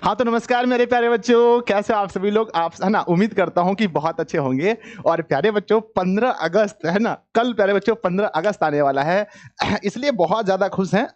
हाँ, तो नमस्कार मेरे प्यारे बच्चों, कैसे हो आप सभी लोग? आप है ना, उम्मीद करता हूँ कि बहुत अच्छे होंगे। और प्यारे बच्चों 15 अगस्त है ना, कल प्यारे बच्चों 15 अगस्त आने वाला है, इसलिए बहुत ज़्यादा खुश हैं।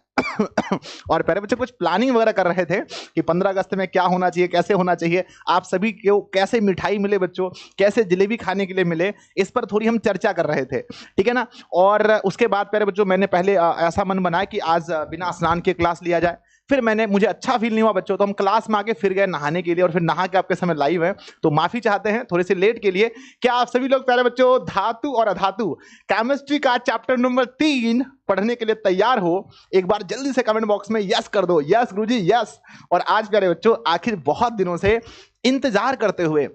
और प्यारे बच्चों कुछ प्लानिंग वगैरह कर रहे थे कि 15 अगस्त में क्या होना चाहिए, कैसे होना चाहिए, आप सभी को कैसे मिठाई मिले बच्चों, कैसे जलेबी खाने के लिए मिले, इस पर थोड़ी हम चर्चा कर रहे थे, ठीक है ना। और उसके बाद प्यारे बच्चों मैंने पहले ऐसा मन बनाया कि आज बिना स्नान के क्लास लिया जाए। फिर मुझे अच्छा फील नहीं हुआ बच्चों, तो हम क्लास में आके फिर गए नहाने के लिए, और फिर नहा के आपके सामने लाइव है, तो माफी चाहते हैं थोड़े से लेट के लिए। क्या आप सभी लोग प्यारे बच्चों धातु और अधातु केमिस्ट्री का चैप्टर नंबर 3 पढ़ने के लिए तैयार हो? एक बार जल्दी से कमेंट बॉक्स में यस कर दो। यस गुरुजी यस। और आज प्यारे बच्चों आखिर बहुत दिनों से इंतजार करते हुए,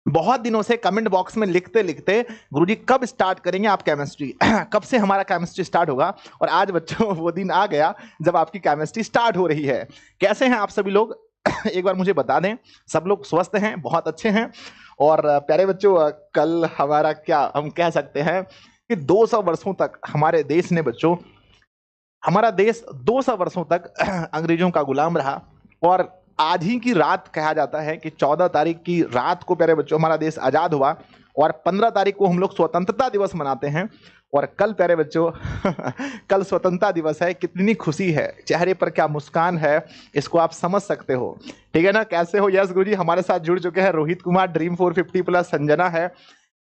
बहुत दिनों से कमेंट बॉक्स में लिखते लिखते, गुरुजी कब स्टार्ट करेंगे आप केमिस्ट्री, कब से हमारा केमिस्ट्री स्टार्ट होगा? और आज बच्चों वो दिन आ गया जब आपकी केमिस्ट्री स्टार्ट हो रही है। कैसे हैं आप सभी लोग? एक बार मुझे बता दें। सब लोग स्वस्थ हैं, बहुत अच्छे हैं। और प्यारे बच्चों कल हमारा क्या हम कह सकते हैं कि 200 वर्षों तक हमारे देश ने बच्चों, हमारा देश 200 वर्षों तक अंग्रेजों का गुलाम रहा। और आज ही की रात कहा जाता है कि 14 तारीख की रात को प्यारे बच्चों हमारा देश आजाद हुआ, और 15 तारीख को हम लोग स्वतंत्रता दिवस मनाते हैं। और कल प्यारे बच्चों कल स्वतंत्रता दिवस है। कितनी खुशी है, चेहरे पर क्या मुस्कान है, इसको आप समझ सकते हो, ठीक है ना। कैसे हो? यस गुरुजी। हमारे साथ जुड़ चुके हैं रोहित कुमार, ड्रीम 450 प्लस, संजना है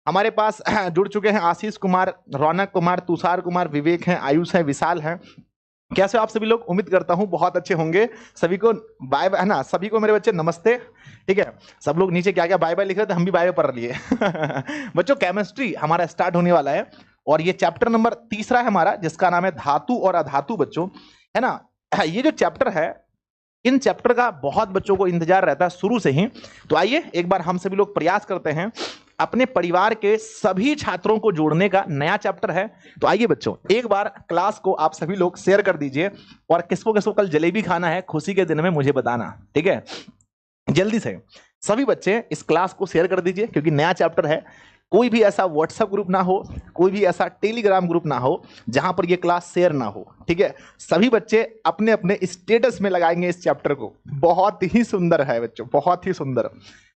हमारे पास, जुड़ चुके हैं आशीष कुमार, रौनक कुमार, तुषार कुमार, विवेक है, आयुष है, विशाल है। कैसे हो आप सभी लोग? उम्मीद करता हूं बहुत अच्छे होंगे। सभी को बाय बाय है ना, सभी को मेरे बच्चे नमस्ते, ठीक है। सब लोग नीचे क्या क्या बाय बाय लिख रहे थे, हम भी बाय बाय पढ़ लिए। बच्चों केमिस्ट्री हमारा स्टार्ट होने वाला है, और ये चैप्टर नंबर 3 है हमारा, जिसका नाम है धातु और अधातु बच्चों, है ना। ये जो चैप्टर है, इन चैप्टर का बहुत बच्चों को इंतजार रहता है शुरू से ही। तो आइए एक बार हम सभी लोग प्रयास करते हैं, अपने परिवार के सभी छात्रों को जोड़ने का। नया चैप्टर है, तो आइए बच्चों एक बार क्लास को आप सभी लोग शेयर कर दीजिए, और किसको किसको कल जलेबी खाना है खुशी के दिन में मुझे बताना, ठीक है। जल्दी से सभी बच्चे इस क्लास को शेयर कर दीजिए, क्योंकि नया चैप्टर है। कोई भी ऐसा व्हाट्सएप ग्रुप ना हो, कोई भी ऐसा टेलीग्राम ग्रुप ना हो जहां पर यह क्लास शेयर ना हो, ठीक है। सभी बच्चे अपने अपने स्टेटस में लगाएंगे इस चैप्टर को। बहुत ही सुंदर है बच्चों, बहुत ही सुंदर।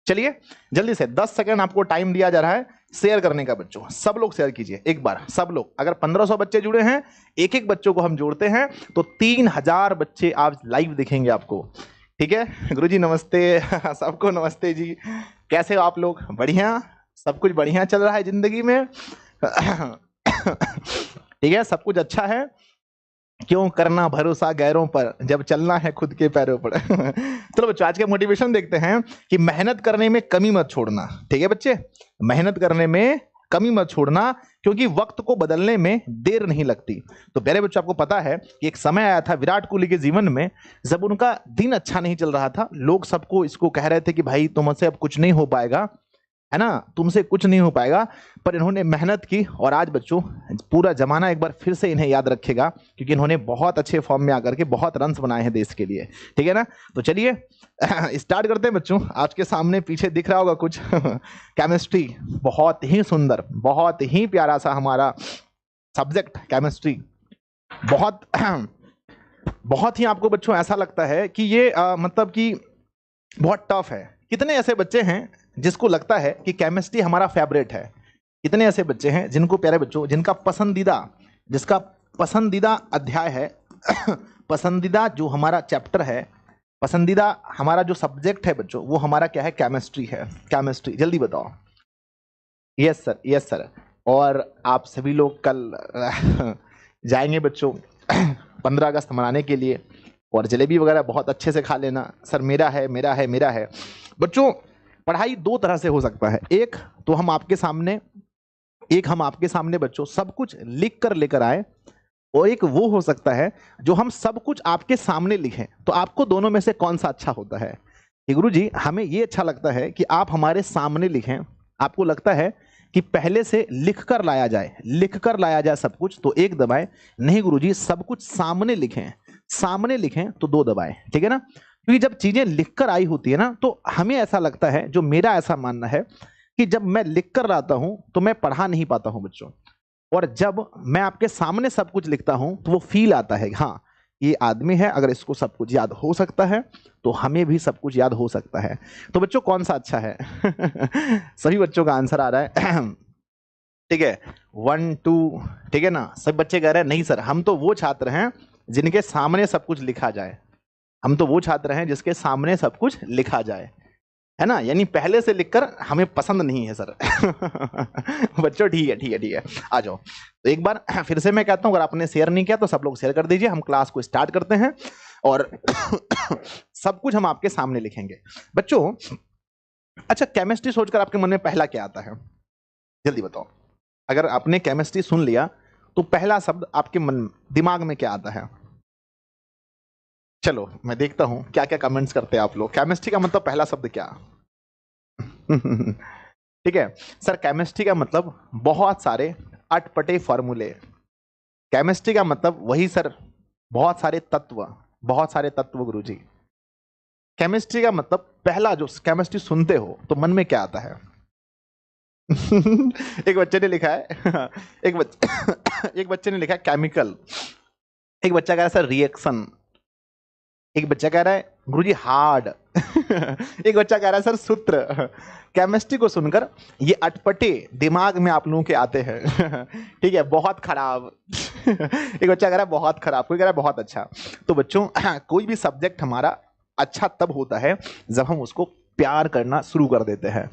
चलिए जल्दी से 10 सेकंड आपको टाइम दिया जा रहा है शेयर करने का बच्चों। सब लोग शेयर कीजिए एक बार, सब लोग। अगर 1500 बच्चे जुड़े हैं, एक एक बच्चों को हम जोड़ते हैं तो 3000 बच्चे आज लाइव दिखेंगे आपको, ठीक है। गुरुजी नमस्ते। सबको नमस्ते जी। कैसे हो आप लोग? बढ़िया, सब कुछ बढ़िया चल रहा है जिंदगी में। ठीक है, सब कुछ अच्छा है। क्यों करना भरोसा गैरों पर, जब चलना है खुद के पैरों पर। चलो बच्चों आज के मोटिवेशन देखते हैं कि मेहनत करने में कमी मत छोड़ना, ठीक है बच्चे। मेहनत करने में कमी मत छोड़ना, क्योंकि वक्त को बदलने में देर नहीं लगती। तो प्यारे बच्चों आपको पता है कि एक समय आया था विराट कोहली के जीवन में, जब उनका दिन अच्छा नहीं चल रहा था। लोग सबको इसको कह रहे थे कि भाई तुमसे अब कुछ नहीं हो पाएगा, है ना, तुमसे कुछ नहीं हो पाएगा। पर इन्होंने मेहनत की, और आज बच्चों पूरा जमाना एक बार फिर से इन्हें याद रखेगा, क्योंकि इन्होंने बहुत अच्छे फॉर्म में आकर के बहुत रन्स बनाए हैं देश के लिए, ठीक है ना। तो चलिए स्टार्ट करते हैं बच्चों। आज के सामने पीछे दिख रहा होगा कुछ केमिस्ट्री, बहुत ही सुंदर, बहुत ही प्यारा सा हमारा सब्जेक्ट केमिस्ट्री। बहुत बहुत ही आपको बच्चों ऐसा लगता है कि ये मतलब कि बहुत टफ है। कितने ऐसे बच्चे हैं जिसको लगता है कि केमिस्ट्री हमारा फेवरेट है? कितने ऐसे बच्चे हैं जिनको, प्यारे बच्चों, जिसका पसंदीदा अध्याय है, पसंदीदा जो हमारा चैप्टर है, पसंदीदा हमारा जो सब्जेक्ट है बच्चों, वो हमारा क्या है? केमिस्ट्री है। केमिस्ट्री, जल्दी बताओ। Yes sir, yes sir. और आप सभी लोग कल जाएंगे बच्चों 15 अगस्त मनाने के लिए, और जलेबी वगैरह बहुत अच्छे से खा लेना। सर मेरा है, मेरा है, मेरा है। बच्चों पढ़ाई दो तरह से हो सकता है। एक तो हम आपके सामने बच्चों सब कुछ लिख कर लेकर आए, और एक वो हो सकता है जो हम सब कुछ आपके सामने लिखें। तो आपको दोनों में से कौन सा अच्छा होता है? गुरुजी हमें ये अच्छा लगता है कि आप हमारे सामने लिखें। आपको लगता है कि पहले से लिख कर लाया जाए सब कुछ, तो एक दबाएं। नहीं गुरुजी, सब कुछ सामने लिखें तो दो दबाएं, ठीक है ना। क्योंकि जब चीजें लिखकर आई होती है ना, तो हमें ऐसा लगता है, जो मेरा ऐसा मानना है, कि जब मैं लिख कर लाता हूं तो मैं पढ़ा नहीं पाता हूं बच्चों। और जब मैं आपके सामने सब कुछ लिखता हूं तो वो फील आता है, हाँ ये आदमी है, अगर इसको सब कुछ याद हो सकता है तो हमें भी सब कुछ याद हो सकता है। तो बच्चों कौन सा अच्छा है? सभी बच्चों का आंसर आ रहा है। ठीक है, 1 2, ठीक है ना। सब बच्चे कह रहे हैं नहीं सर, हम तो वो छात्र हैं जिनके सामने सब कुछ लिखा जाए। हम तो वो छात्र हैं जिसके सामने सब कुछ लिखा जाए, है ना। यानी पहले से लिखकर हमें पसंद नहीं है सर। बच्चों ठीक है ठीक है ठीक है, आ जाओ। तो एक बार फिर से मैं कहता हूं, अगर आपने शेयर नहीं किया तो सब लोग शेयर कर दीजिए। हम क्लास को स्टार्ट करते हैं और सब कुछ हम आपके सामने लिखेंगे बच्चों। अच्छा, केमिस्ट्री सोचकर आपके मन में पहला क्या आता है? जल्दी बताओ। अगर आपने केमिस्ट्री सुन लिया तो पहला शब्द आपके मन दिमाग में क्या आता है? चलो मैं देखता हूं क्या क्या कमेंट्स करते हैं आप लोग। केमिस्ट्री का मतलब पहला शब्द क्या? ठीक है सर, केमिस्ट्री का मतलब बहुत सारे अटपटे फॉर्मूले। केमिस्ट्री का मतलब वही सर, बहुत सारे तत्व, बहुत सारे तत्व गुरुजी। केमिस्ट्री का मतलब पहला जो केमिस्ट्री सुनते हो तो मन में क्या आता है? एक बच्चे ने लिखा है एक बच्चे ने लिखा है केमिकल, एक बच्चा कह रहा है सर रिएक्शन, एक बच्चा कह रहा है गुरुजी हार्ड, एक बच्चा कह रहा है सर सूत्र। केमिस्ट्री को सुनकर ये अटपटे दिमाग में आप लोगों के आते हैं। ठीक है, बहुत खराब। एक बच्चा कह रहा है बहुत खराब, कोई कह रहा है बहुत अच्छा। तो बच्चों कोई भी सब्जेक्ट हमारा अच्छा तब होता है जब हम उसको प्यार करना शुरू कर देते हैं,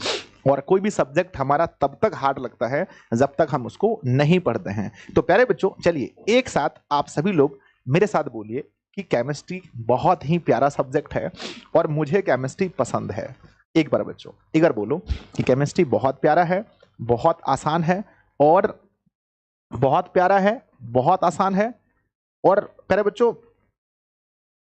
और कोई भी सब्जेक्ट हमारा तब तक हार्ड लगता है जब तक हम उसको नहीं पढ़ते हैं। तो प्यारे बच्चों चलिए एक साथ आप सभी लोग मेरे साथ बोलिए कि केमिस्ट्री बहुत ही प्यारा सब्जेक्ट है और मुझे केमिस्ट्री पसंद है। एक बार बच्चों एक बार बोलो कि केमिस्ट्री बहुत प्यारा है, बहुत आसान है, और बहुत प्यारा है, बहुत आसान है, और प्यारे बच्चों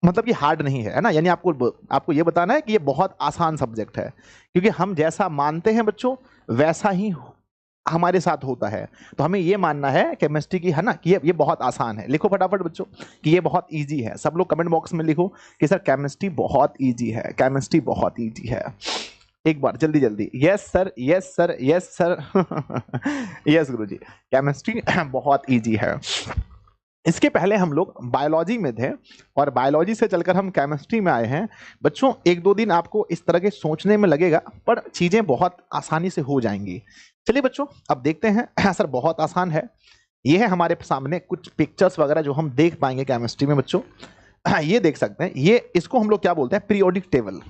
मतलब कि हार्ड नहीं है, है ना। यानी आपको ये बताना है कि ये बहुत आसान सब्जेक्ट है, क्योंकि हम जैसा मानते हैं बच्चों वैसा ही हमारे साथ होता है। तो हमें ये मानना है केमिस्ट्री की, है ना, कि ये बहुत आसान है। लिखो फटाफट बच्चों कि ये बहुत इजी है। सब लोग कमेंट बॉक्स में लिखो कि सर केमिस्ट्री बहुत इजी है, केमिस्ट्री बहुत इजी है। एक बार जल्दी जल्दी, yes sir, yes sir, yes sir. Yes गुरुजी, केमिस्ट्री बहुत इजी है। इसके पहले हम लोग बायोलॉजी में थे और बायोलॉजी से चलकर हम केमिस्ट्री में आए हैं। बच्चों एक दो दिन आपको इस तरह के सोचने में लगेगा, पर चीजें बहुत आसानी से हो जाएंगी। चलिए बच्चों अब देखते हैं। सर बहुत आसान है, ये है हमारे सामने कुछ पिक्चर्स वगैरह जो हम देख पाएंगे केमिस्ट्री में बच्चों। ये देख सकते हैं, ये इसको हम लोग क्या बोलते हैं? Periodic table.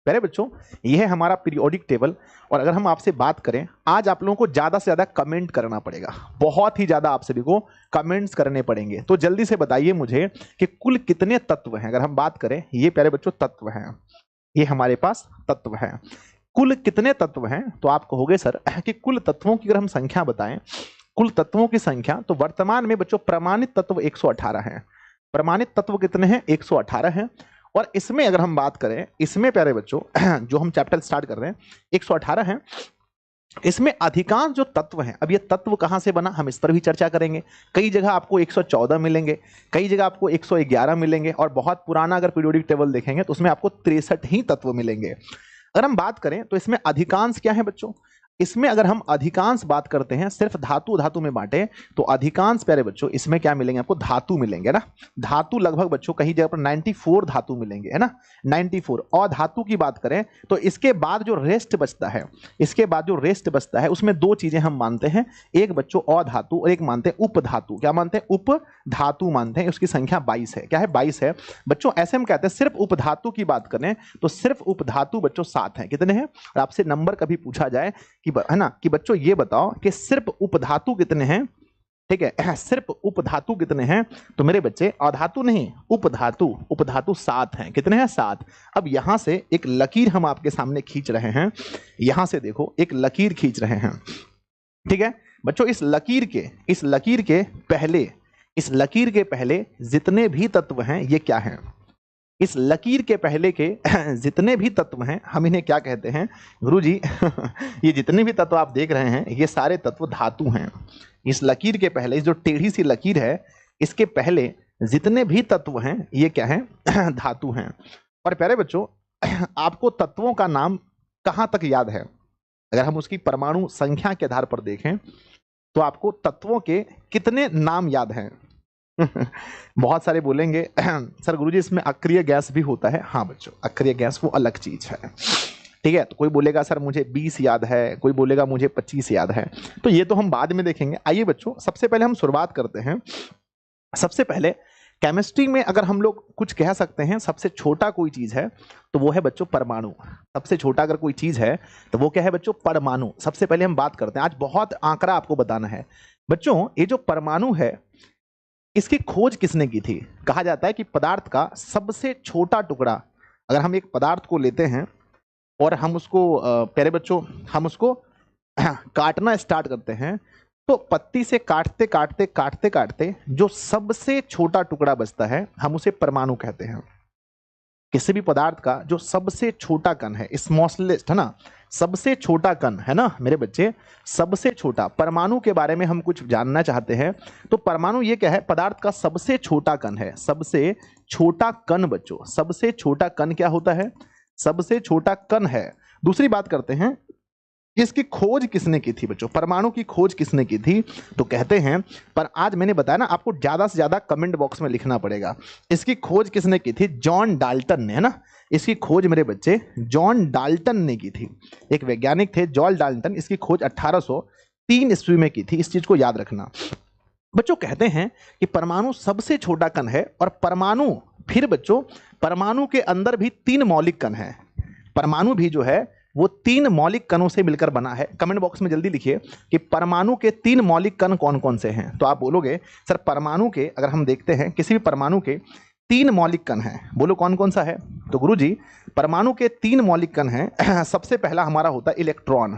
पहले बच्चों ये है हमारा पीरियोडिक टेबल। और अगर हम आपसे बात करें, आज आप लोगों को ज्यादा से ज्यादा कमेंट करना पड़ेगा, बहुत ही ज्यादा आप सभी को कमेंट्स करने पड़ेंगे। तो जल्दी से बताइए मुझे कि कुल कितने तत्व हैं। अगर हम बात करें, ये प्यारे बच्चों तत्व हैं, ये हमारे पास तत्व हैं। कुल कितने तत्व हैं? तो आप कहोगे सर कि कुल तत्वों की अगर हम संख्या बताएं, कुल तत्वों की संख्या, तो वर्तमान में बच्चों प्रमाणित तत्व 118 हैं। प्रमाणित तत्व कितने हैं? 118 हैं। और इसमें अगर हम बात करें, इसमें प्यारे बच्चों जो हम चैप्टर स्टार्ट कर रहे हैं 118 हैं। इसमें अधिकांश जो तत्व हैं, अब ये तत्व कहां से बना हम इस पर भी चर्चा करेंगे। कई जगह आपको 114 मिलेंगे, कई जगह आपको 111 मिलेंगे, और बहुत पुराना अगर पीरियोडिक टेबल देखेंगे तो उसमें आपको 63 ही तत्व मिलेंगे। अगर हम बात करें तो इसमें अधिकांश क्या है बच्चों? इसमें अगर हम अधिकांश बात करते हैं, सिर्फ धातु धातु में बांटे, तो अधिकांश प्यारे बच्चों इसमें क्या मिलेंगे? आपको धातु मिलेंगे ना। धातु लगभग बच्चों कहीं जगह पर 94 धातु मिलेंगे, है ना, 94। और धातु की बात करें तो इसके बाद जो रेस्ट बचता है, इसके बाद जो रेस्ट बचता है उसमें दो चीजें हम मानते हैं, एक बच्चों अधातु और एक मानते हैं उप धातु। क्या मानते हैं? उप धातु मानते हैं। उसकी संख्या 22 है। क्या है? 22 है बच्चों। ऐसे हम कहते हैं सिर्फ उप धातु की बात करें तो सिर्फ उप धातु बच्चों 7 हैं। कितने हैं? और आपसे नंबर कभी पूछा जाए कि है ना कि बच्चों ये बताओ कि सिर्फ उपधातु कितने हैं, ठीक है, सिर्फ उपधातु कितने हैं, तो मेरे बच्चे अधातु नहीं, उपधातु, उपधातु 7 हैं। कितने हैं? 7। अब यहां से एक लकीर हम आपके सामने खींच रहे हैं, यहां से देखो एक लकीर खींच रहे हैं, ठीक है बच्चों। इस लकीर के पहले जितने भी तत्व हैं ये क्या हैं? इस लकीर के पहले के जितने भी तत्व हैं हम इन्हें क्या कहते हैं गुरुजी? ये जितने भी तत्व आप देख रहे हैं ये सारे तत्व धातु हैं। इस लकीर के पहले, इस जो टेढ़ी सी लकीर है, इसके पहले जितने भी तत्व हैं ये क्या हैं? धातु हैं। और प्यारे बच्चों आपको तत्वों का नाम कहां तक याद है? अगर हम उसकी परमाणु संख्या के आधार पर देखें तो आपको तत्वों के कितने नाम याद हैं? बहुत सारे बोलेंगे सर गुरुजी इसमें अक्रिय गैस भी होता है। हाँ बच्चों, अक्रिय गैस वो अलग चीज है, ठीक है। तो कोई बोलेगा सर मुझे 20 याद है, कोई बोलेगा मुझे 25 याद है, तो ये तो हम बाद में देखेंगे। आइए बच्चों, सबसे पहले हम शुरुआत करते हैं। सबसे पहले केमिस्ट्री में अगर हम लोग कुछ कह सकते हैं सबसे छोटा कोई चीज है तो वो है बच्चों परमाणु। सबसे छोटा अगर कोई चीज है तो वो क्या है बच्चों? परमाणु। सबसे पहले हम बात करते हैं, आज बहुत आंकड़ा आपको बताना है बच्चों। ये जो परमाणु है इसकी खोज किसने की थी? कहा जाता है कि पदार्थ का सबसे छोटा टुकड़ा, अगर हम एक पदार्थ को लेते हैं और हम उसको प्यारे बच्चों हम उसको काटना स्टार्ट करते हैं, तो पत्ती से काटते काटते काटते काटते जो सबसे छोटा टुकड़ा बचता है हम उसे परमाणु कहते हैं। किसी भी पदार्थ का जो सबसे छोटा कण है, स्मॉलेस्ट है ना, सबसे छोटा कण है ना मेरे बच्चे, सबसे छोटा। परमाणु के बारे में हम कुछ जानना चाहते हैं तो परमाणु ये क्या है? पदार्थ का सबसे छोटा कण है, सबसे छोटा कण बच्चों। सबसे छोटा कण क्या होता है? सबसे छोटा कण है। दूसरी बात करते हैं, इसकी खोज किसने की थी बच्चों? परमाणु की खोज किसने की थी? तो कहते हैं, पर आज मैंने बताया ना आपको ज्यादा से ज्यादा कमेंट बॉक्स में लिखना पड़ेगा। इसकी खोज किसने की थी? जॉन डाल्टन ने, है ना। इसकी खोज मेरे बच्चे जॉन डाल्टन ने की थी। एक वैज्ञानिक थे जॉन डाल्टन, इसकी खोज 1803 ईस्वी में की थी। इस चीज को याद रखना बच्चों। कहते हैं कि परमाणु सबसे छोटा कण है और परमाणु फिर बच्चों परमाणु के अंदर भी 3 मौलिक कण हैं। परमाणु भी जो है वो 3 मौलिक कणों से मिलकर बना है। कमेंट बॉक्स में जल्दी लिखिए कि परमाणु के 3 मौलिक कण कौन कौन से हैं। तो आप बोलोगे सर परमाणु के, अगर हम देखते हैं किसी भी परमाणु के 3 मौलिक कण हैं, बोलो कौन कौन सा है? तो गुरुजी परमाणु के 3 मौलिक कण हैं। सबसे पहला हमारा होता है इलेक्ट्रॉन।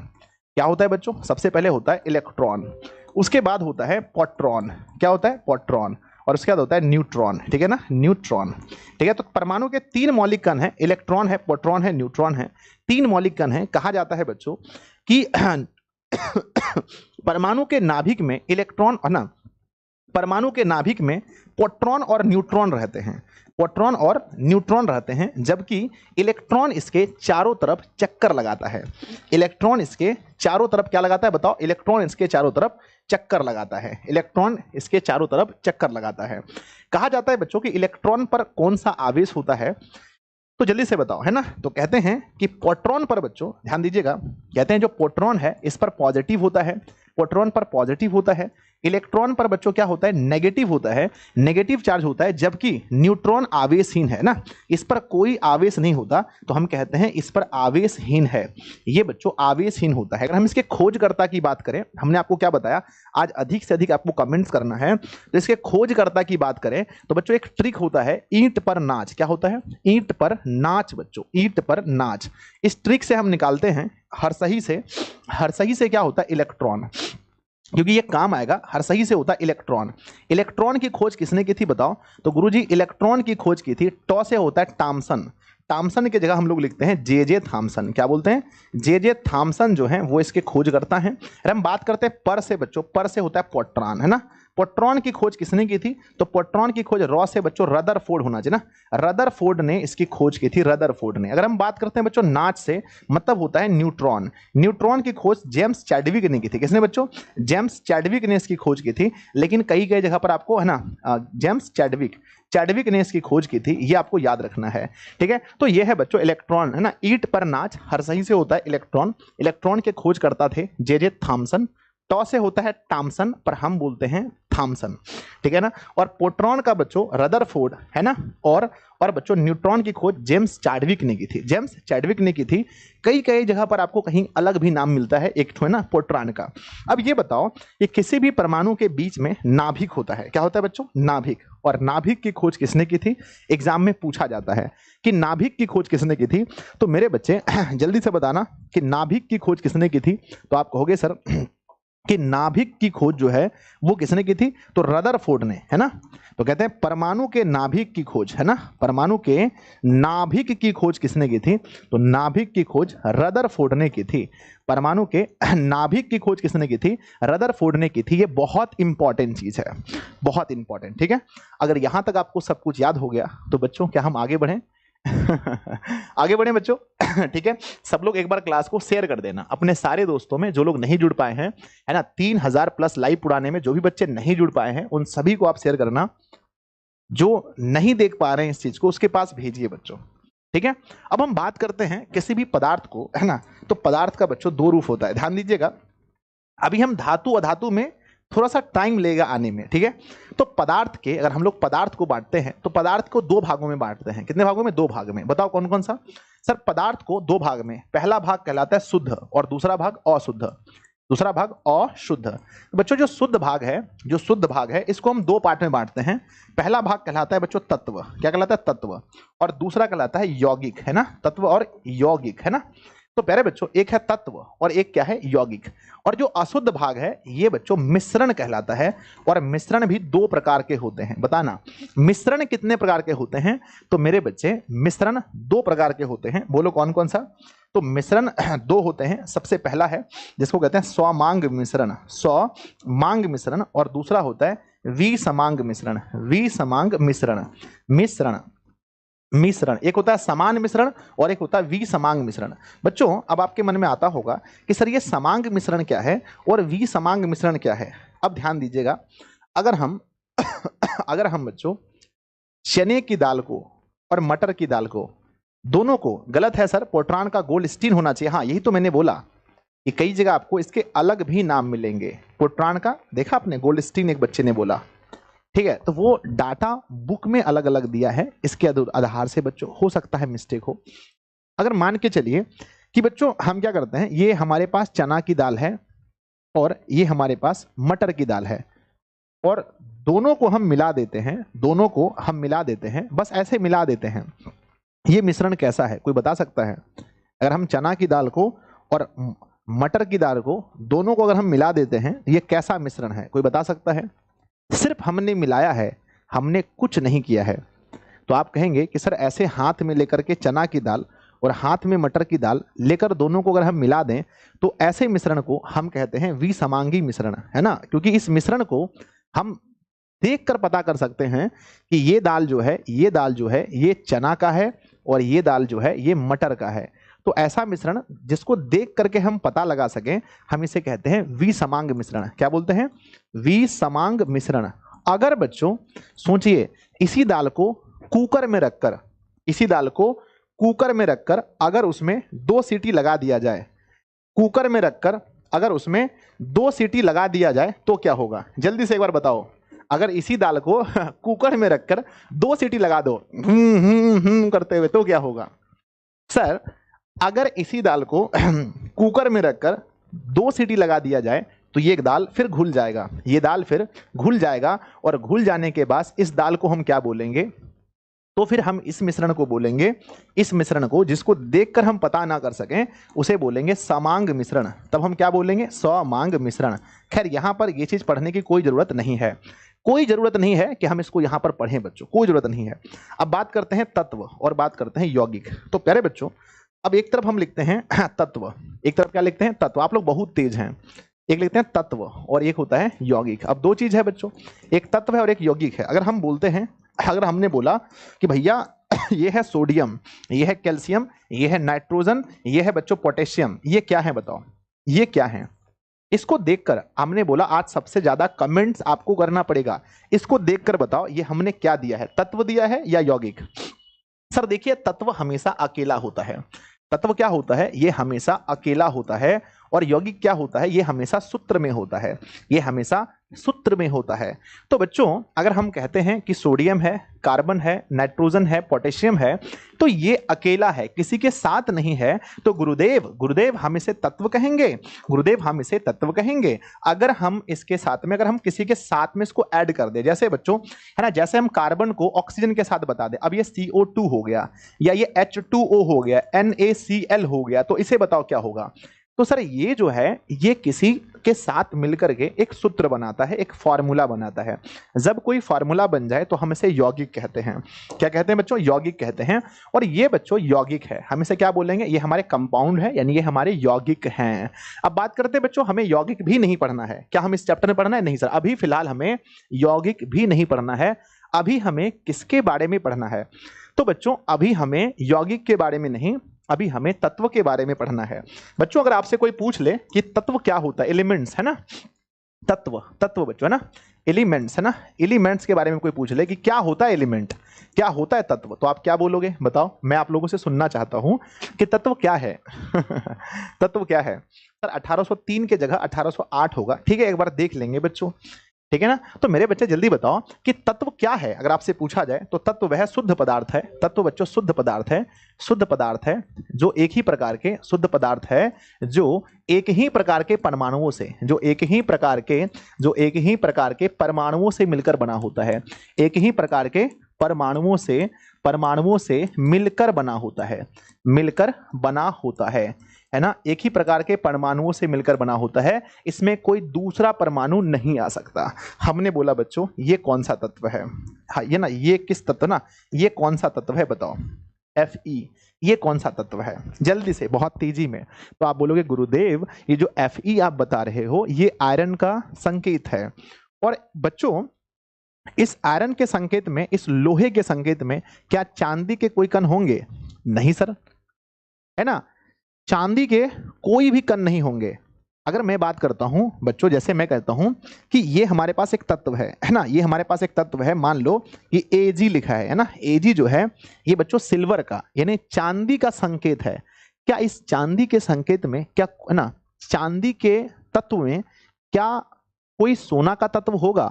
क्या होता है बच्चों? सबसे पहले होता है इलेक्ट्रॉन। उसके बाद होता है प्रोटॉन। क्या होता है? प्रोटॉन। और उसके बाद होता है न्यूट्रॉन, ठीक है ना, न्यूट्रॉन, ठीक है। तो परमाणु के 3 मौलिक कण हैं, इलेक्ट्रॉन है, प्रोटॉन है, न्यूट्रॉन है। 3 मौलिक कण हैं। कहा जाता है बच्चों कि परमाणु के नाभिक में इलेक्ट्रॉन है ना, परमाणु के नाभिक में प्रोटॉन और न्यूट्रॉन रहते हैं, प्रोटॉन और न्यूट्रॉन रहते हैं, जबकि इलेक्ट्रॉन इसके चारों तरफ चक्कर लगाता है। इलेक्ट्रॉन इसके चारों तरफ क्या लगाता है बताओ? इलेक्ट्रॉन इसके चारों तरफ चक्कर लगाता है। इलेक्ट्रॉन इसके चारों तरफ चक्कर लगाता है। कहा जाता है बच्चों कि इलेक्ट्रॉन पर कौन सा आवेश होता है? तो जल्दी से बताओ, है ना। तो कहते हैं कि प्रोटॉन पर बच्चों ध्यान दीजिएगा, कहते हैं जो प्रोटॉन है इस पर पॉजिटिव होता है, प्रोटॉन पर पॉजिटिव होता है। इलेक्ट्रॉन पर बच्चों क्या होता है? नेगेटिव होता है, नेगेटिव चार्ज होता है। जबकि न्यूट्रॉन आवेशहीन है ना, इस पर कोई आवेश नहीं होता, तो हम कहते हैं इस पर आवेशहीन है। ये बच्चों आवेशहीन होता है। अगर हम इसके खोजकर्ता की बात करें, हमने आपको क्या बताया, आज अधिक से अधिक आपको कमेंट्स करना है, तो इसके खोजकर्ता की बात करें तो बच्चों एक ट्रिक होता है, ईंट पर नाच। क्या होता है? ईंट पर नाच बच्चों, ईंट पर नाच। इस ट्रिक से हम निकालते हैं हर सही से क्या होता है? इलेक्ट्रॉन, क्योंकि ये काम आएगा। हर सही से होता है इलेक्ट्रॉन। इलेक्ट्रॉन की खोज किसने की थी बताओ? तो गुरुजी इलेक्ट्रॉन की खोज की थी, टॉ से होता है टॉमसन। टॉमसन की जगह हम लोग लिखते हैं जे थॉमसन। क्या बोलते हैं? जे थॉमसन जो है वो इसके खोज करता है। हम बात करते हैं पर से बच्चों, पर से होता है पोट्रॉन, है ना। पोट्रॉन की खोज किसने की थी? तो पोट्रॉन की खोज रॉ से बच्चों रदरफोर्ड होना चाहिए ना, रदरफोर्ड ने इसकी खोज की थी, रदरफोर्ड ने। अगर हम बात करते हैं बच्चों नाच से, मतलब होता है न्यूट्रॉन। न्यूट्रॉन की खोज जेम्स चैडविक ने की थी। किसने बच्चों? जेम्स चैडविक ने इसकी खोज की थी। लेकिन कई कई जगह पर आपको है ना जेम्स चैडविक ने इसकी खोज की थी, ये आपको याद रखना है, ठीक है। तो ये है बच्चों इलेक्ट्रॉन, है ना। ईंट पर नाच, हर सही से होता है इलेक्ट्रॉन। इलेक्ट्रॉन के खोज करता थे जे थॉमसन। टॉ से होता है टॉमसन, पर हम बोलते हैं थॉमसन, ठीक है ना। और प्रोटॉन का बच्चों रदरफोर्ड, है ना। और बच्चों न्यूट्रॉन की खोज जेम्स चैडविक ने की थी, जेम्स चैडविक ने की थी। कई कई जगह पर आपको कहीं अलग भी नाम मिलता है एक तो है ना प्रोटॉन का। अब ये बताओ कि किसी भी परमाणु के बीच में नाभिक होता है। क्या होता है बच्चों? नाभिक। और नाभिक की खोज किसने की थी? एग्जाम में पूछा जाता है कि नाभिक की खोज किसने की थी। तो मेरे बच्चे जल्दी से बताना कि नाभिक की खोज किसने की थी। तो आप कहोगे सर कि नाभिक की खोज जो है वो किसने की थी? तो रदरफोर्ड ने, है ना। तो कहते हैं परमाणु के नाभिक की खोज, है ना, परमाणु के नाभिक की खोज किसने की थी? तो नाभिक की खोज रदरफोर्ड ने की थी। परमाणु के नाभिक की खोज किसने की थी? रदरफोर्ड ने की थी। ये बहुत इंपॉर्टेंट चीज है, बहुत इंपॉर्टेंट, ठीक है। अगर यहां तक आपको सब कुछ याद हो गया तो बच्चों क्या हम आगे बढ़ें? आगे बढ़े बच्चों। ठीक है, सब लोग एक बार क्लास को शेयर कर देना अपने सारे दोस्तों में, जो लोग नहीं जुड़ पाए हैं, है ना। 3000 प्लस लाइव उड़ाने में जो भी बच्चे नहीं जुड़ पाए हैं उन सभी को आप शेयर करना। जो नहीं देख पा रहे हैं इस चीज को उसके पास भेजिए बच्चों। ठीक है, अब हम बात करते हैं किसी भी पदार्थ को, है ना। तो पदार्थ का बच्चों दो रूप होता है, ध्यान दीजिएगा। अभी हम धातु अधातु में थोड़ा सा टाइम लेगा आने में, ठीक है। तो पदार्थ के, अगर हम लोग पदार्थ को बांटते हैं तो पदार्थ को दो भागों में बांटते हैं। कितने भागों में? दो भाग में। बताओ कौन कौन सा? सर पदार्थ को दो भाग में, पहला भाग कहलाता है शुद्ध और दूसरा भाग अशुद्ध। दूसरा भाग अशुद्ध। बच्चों जो शुद्ध भाग है, जो शुद्ध भाग है, इसको हम दो पार्ट में बांटते हैं। पहला भाग कहलाता है बच्चों तत्व। क्या कहलाता है? तत्व। और दूसरा कहलाता है यौगिक, है ना। तत्व और यौगिक, है ना। तो प्यारे बच्चों एक है तत्व और एक क्या है? यौगिक। और जो अशुद्ध भाग है ये बच्चों मिश्रण कहलाता है। और मिश्रण भी दो प्रकार के होते हैं। बताना मिश्रण कितने प्रकार के होते हैं? तो मेरे बच्चे मिश्रण दो प्रकार के होते हैं। बोलो कौन कौन सा? तो मिश्रण दो होते हैं। सबसे पहला है जिसको कहते हैं स्वमांग मिश्रण, स्वमांग मिश्रण। और दूसरा होता है विसमांग मिश्रण, विसमांग मिश्रण। मिश्रण एक होता है समान मिश्रण और एक होता है विसमांग मिश्रण। बच्चों अब आपके मन में आता होगा कि सर ये समांग मिश्रण क्या है और विसमांग मिश्रण क्या है। अब ध्यान दीजिएगा, अगर हम अगर हम बच्चों चने की दाल को और मटर की दाल को, दोनों को, गलत है सर, पोर्ट्रान का गोल्ड स्टीन होना चाहिए। हाँ यही तो मैंने बोला कि कई जगह आपको इसके अलग भी नाम मिलेंगे। पोर्ट्रान का देखा आपने, गोल्ड स्टीन एक बच्चे ने बोला, ठीक है। तो वो डाटा बुक में अलग अलग दिया है, इसके आधार से बच्चों हो सकता है मिस्टेक हो। अगर मान के चलिए कि बच्चों हम क्या करते हैं, ये हमारे पास चना की दाल है और ये हमारे पास मटर की दाल है और दोनों को हम मिला देते हैं, दोनों को हम मिला देते हैं, बस ऐसे मिला देते हैं। ये मिश्रण कैसा है कोई बता सकता है? अगर हम चना की दाल को और मटर की दाल को, दोनों को अगर हम मिला देते हैं, ये कैसा मिश्रण है कोई बता सकता है? सिर्फ हमने मिलाया है, हमने कुछ नहीं किया है। तो आप कहेंगे कि सर ऐसे हाथ में लेकर के चना की दाल और हाथ में मटर की दाल लेकर दोनों को अगर हम मिला दें तो ऐसे मिश्रण को हम कहते हैं विसमांगी मिश्रण, है ना। क्योंकि इस मिश्रण को हम देखकर पता कर सकते हैं कि ये दाल जो है, ये दाल जो है ये चना का है और ये दाल जो है ये मटर का है। तो ऐसा मिश्रण जिसको देख करके हम पता लगा सकें, हम इसे कहते हैं विसमांग मिश्रण। क्या बोलते हैं? विसमांग मिश्रण। अगर बच्चों सोचिए इसी दाल को कुकर में रखकर, इसी दाल को कुकर में रखकर अगर उसमें 2 सीटी लगा दिया जाए, कुकर में रखकर अगर उसमें 2 सीटी लगा दिया जाए तो क्या होगा? जल्दी से एक बार बताओ। अगर इसी दाल को कुकर में रखकर 2 सीटी लगा दो करते हुए तो क्या होगा? सर अगर इसी दाल को कुकर में रखकर 2 सीटी लगा दिया जाए तो ये दाल फिर घुल जाएगा, ये दाल फिर घुल जाएगा। और घुल जाने के बाद इस दाल को हम क्या बोलेंगे? तो फिर हम इस मिश्रण को बोलेंगे, इस मिश्रण को जिसको देखकर हम पता ना कर सकें उसे बोलेंगे समांग मिश्रण। तब हम क्या बोलेंगे? समांग मिश्रण। खैर यहां पर ये चीज पढ़ने की कोई जरूरत नहीं है, कोई जरूरत नहीं है कि हम इसको यहां पर पढ़ें बच्चों, कोई जरूरत नहीं है। अब बात करते हैं तत्व और बात करते हैं यौगिक। तो प्यारे बच्चों अब एक तरफ हम लिखते हैं तत्व, एक तरफ क्या लिखते हैं? तत्व। आप लोग बहुत तेज हैं। एक लिखते हैं तत्व और एक होता है यौगिक। अब दो चीज है बच्चों, एक तत्व है और एक यौगिक है। अगर हम बोलते हैं, अगर हमने बोला कि भैया ये है सोडियम, ये है कैल्शियम, ये है नाइट्रोजन, ये है बच्चों पोटेशियम, ये क्या है बताओ? ये क्या है? इसको देखकर हमने बोला आज सबसे ज्यादा कमेंट्स आपको करना पड़ेगा। इसको देखकर बताओ ये हमने क्या दिया है, तत्व दिया है या यौगिक? सर देखिए तत्व हमेशा अकेला होता है। तत्व क्या होता है? ये हमेशा अकेला होता है। और यौगिक क्या होता है? ये हमेशा सूत्र में होता है, ये हमेशा सूत्र में होता है। तो बच्चों अगर हम कहते हैं कि सोडियम है, कार्बन है, नाइट्रोजन है, पोटेशियम है, तो ये अकेला है, किसी के साथ नहीं है, तो गुरुदेव हम इसे तत्व कहेंगे, गुरुदेव हम इसे तत्व कहेंगे। अगर हम इसके साथ में, अगर हम किसी के साथ में इसको ऐड कर दे, जैसे बच्चों है ना, जैसे हम कार्बन को ऑक्सीजन के साथ बता दे, अब ये CO2 हो गया या ये H2O हो गया, NaCl हो गया, तो इसे बताओ क्या होगा? तो सर ये जो है ये किसी के साथ मिलकर के एक सूत्र बनाता है, एक फार्मूला बनाता है। जब कोई फार्मूला बन जाए तो हम इसे यौगिक कहते हैं। क्या कहते हैं बच्चों? यौगिक कहते हैं। और ये बच्चों यौगिक है, हम इसे क्या बोलेंगे? ये हमारे कंपाउंड है, यानी ये हमारे यौगिक हैं। अब बात करते हैं बच्चों हमें यौगिक भी नहीं पढ़ना है। क्या हम इस चैप्टर में पढ़ना है? नहीं सर, अभी फिलहाल हमें यौगिक भी नहीं पढ़ना है। अभी हमें किसके बारे में पढ़ना है? तो बच्चों अभी हमें यौगिक के बारे में नहीं, अभी हमें तत्व के बारे में पढ़ना है। बच्चों अगर आपसे कोई पूछ ले कि तत्व क्या होता है, एलिमेंट्स है ना, तत्व, तत्व बच्चों है ना, एलिमेंट्स है ना, एलिमेंट्स के बारे में कोई पूछ ले कि क्या होता है एलिमेंट, क्या होता है तत्व, तो आप क्या बोलोगे बताओ? मैं आप लोगों से सुनना चाहता हूं कि तत्व क्या है। तत्व क्या है? सर 1803 के जगह 1808 होगा, ठीक है, एक बार देख लेंगे बच्चों, ठीक है ना। तो मेरे बच्चे जल्दी बताओ कि तत्व क्या है, अगर आपसे पूछा जाए तो तत्व वह शुद्ध पदार्थ है। तत्व बच्चों शुद्ध पदार्थ है, शुद्ध पदार्थ है जो एक ही प्रकार के, शुद्ध पदार्थ है जो एक ही प्रकार के परमाणुओं से, जो एक ही प्रकार के परमाणुओं से मिलकर बना होता है, एक ही प्रकार के परमाणुओं से मिलकर बना होता है, मिलकर बना होता है ना, एक ही प्रकार के परमाणुओं से मिलकर बना होता है, इसमें कोई दूसरा परमाणु नहीं आ सकता। हमने बोला बच्चों ये कौन सा तत्व है? हाँ ये ना, ये किस तत्व ना, ये कौन सा तत्व है बताओ? Fe, ये कौन सा तत्व है? जल्दी से, बहुत तेजी में। तो आप बोलोगे गुरुदेव ये जो Fe आप बता रहे हो ये आयरन का संकेत है। और बच्चों इस आयरन के संकेत में, इस लोहे के संकेत में क्या चांदी के कोई कण होंगे? नहीं सर, है ना, चांदी के कोई भी कण नहीं होंगे। अगर मैं बात करता हूं बच्चों, जैसे मैं कहता हूं कि ये हमारे पास एक तत्व है ना, ये हमारे पास एक तत्व है, मान लो ये Ag लिखा है ना, Ag जो है ये बच्चों सिल्वर का यानी चांदी का संकेत है। क्या इस चांदी के संकेत में, क्या है ना, चांदी के तत्व में क्या कोई सोना का तत्व होगा?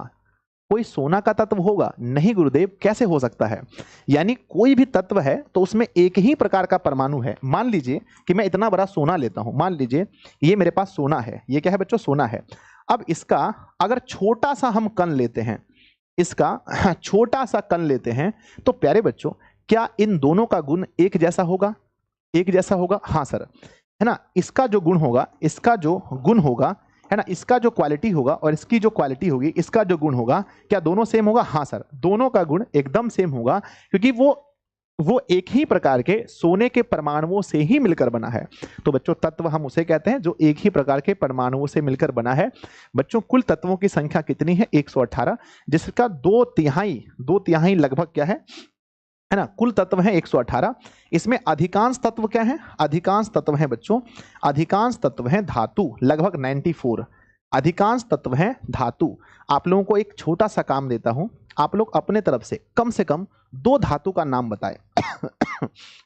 कोई सोना का तत्व होगा? नहीं गुरुदेव, कैसे हो सकता है? यानी कोई भी तत्व है तो उसमें एक ही प्रकार का परमाणु है। मान लीजिए कि मैं इतना बड़ा सोना लेता हूं, मान लीजिए ये मेरे पास सोना है, ये क्या है बच्चों? सोना है। अब इसका अगर छोटा सा हम कण लेते हैं, इसका छोटा सा कण लेते हैं, तो प्यारे बच्चों क्या इन दोनों का गुण एक जैसा होगा? एक जैसा होगा? हाँ सर, है ना, इसका जो गुण होगा, इसका जो गुण होगा, है ना, इसका जो क्वालिटी होगा और इसकी जो क्वालिटी होगी, इसका जो गुण होगा, क्या दोनों सेम होगा? हाँ सर, दोनों का गुण एकदम सेम होगा, क्योंकि वो एक ही प्रकार के सोने के परमाणुओं से ही मिलकर बना है। तो बच्चों तत्व हम उसे कहते हैं जो एक ही प्रकार के परमाणुओं से मिलकर बना है। बच्चों कुल तत्वों की संख्या कितनी है? 118, जिसका 2/3 लगभग क्या है ना, कुल तत्व है 118। इसमें अधिकांश तत्व क्या है? अधिकांश तत्व है बच्चों, अधिकांश तत्व है धातु, लगभग 94। अधिकांश तत्व है धातु। आप लोगों को एक छोटा सा काम देता हूं, आप लोग अपने तरफ से कम 2 धातु का नाम बताएं।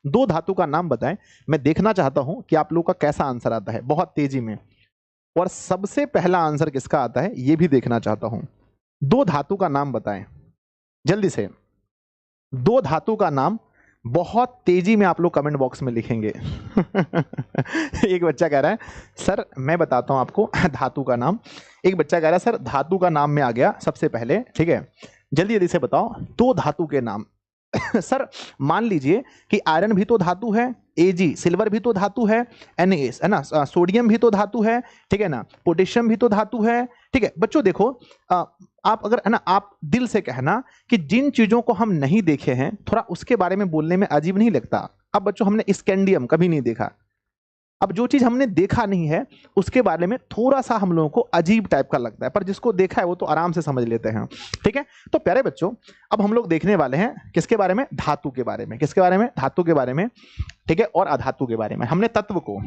2 धातु का नाम बताएं। मैं देखना चाहता हूं कि आप लोगों का कैसा आंसर आता है, बहुत तेजी में। और सबसे पहला आंसर किसका आता है ये भी देखना चाहता हूं। 2 धातु का नाम बताएं जल्दी से। 2 धातु का नाम बहुत तेजी में आप लोग कमेंट बॉक्स में लिखेंगे। एक बच्चा कह रहा है सर मैं बताता हूं आपको धातु का नाम। एक बच्चा कह रहा है सर धातु का नाम में आ गया सबसे पहले, ठीक है, जल्दी जल्दी से बताओ 2 धातु के नाम। सर मान लीजिए कि आयरन भी तो धातु है, Ag सिल्वर भी तो धातु है, Na है ना, सोडियम भी तो धातु है, ठीक है ना, पोटेशियम भी तो धातु है, ठीक है। बच्चों देखो आप अगर है ना, आप दिल से कहना कि जिन चीजों को हम नहीं देखे हैं थोड़ा उसके बारे में बोलने में अजीब नहीं लगता। अब बच्चों हमने स्कैंडियम कभी नहीं देखा, अब जो चीज हमने देखा नहीं है उसके बारे में थोड़ा सा हम लोगों को अजीब टाइप का लगता है, पर जिसको देखा है वो तो आराम से समझ लेते हैं, ठीक है। तो प्यारे बच्चों अब हम लोग देखने वाले हैं किसके बारे में? धातु के बारे में। किसके बारे में? धातु के बारे में, ठीक है, और अधातु के बारे में। हमने तत्व को,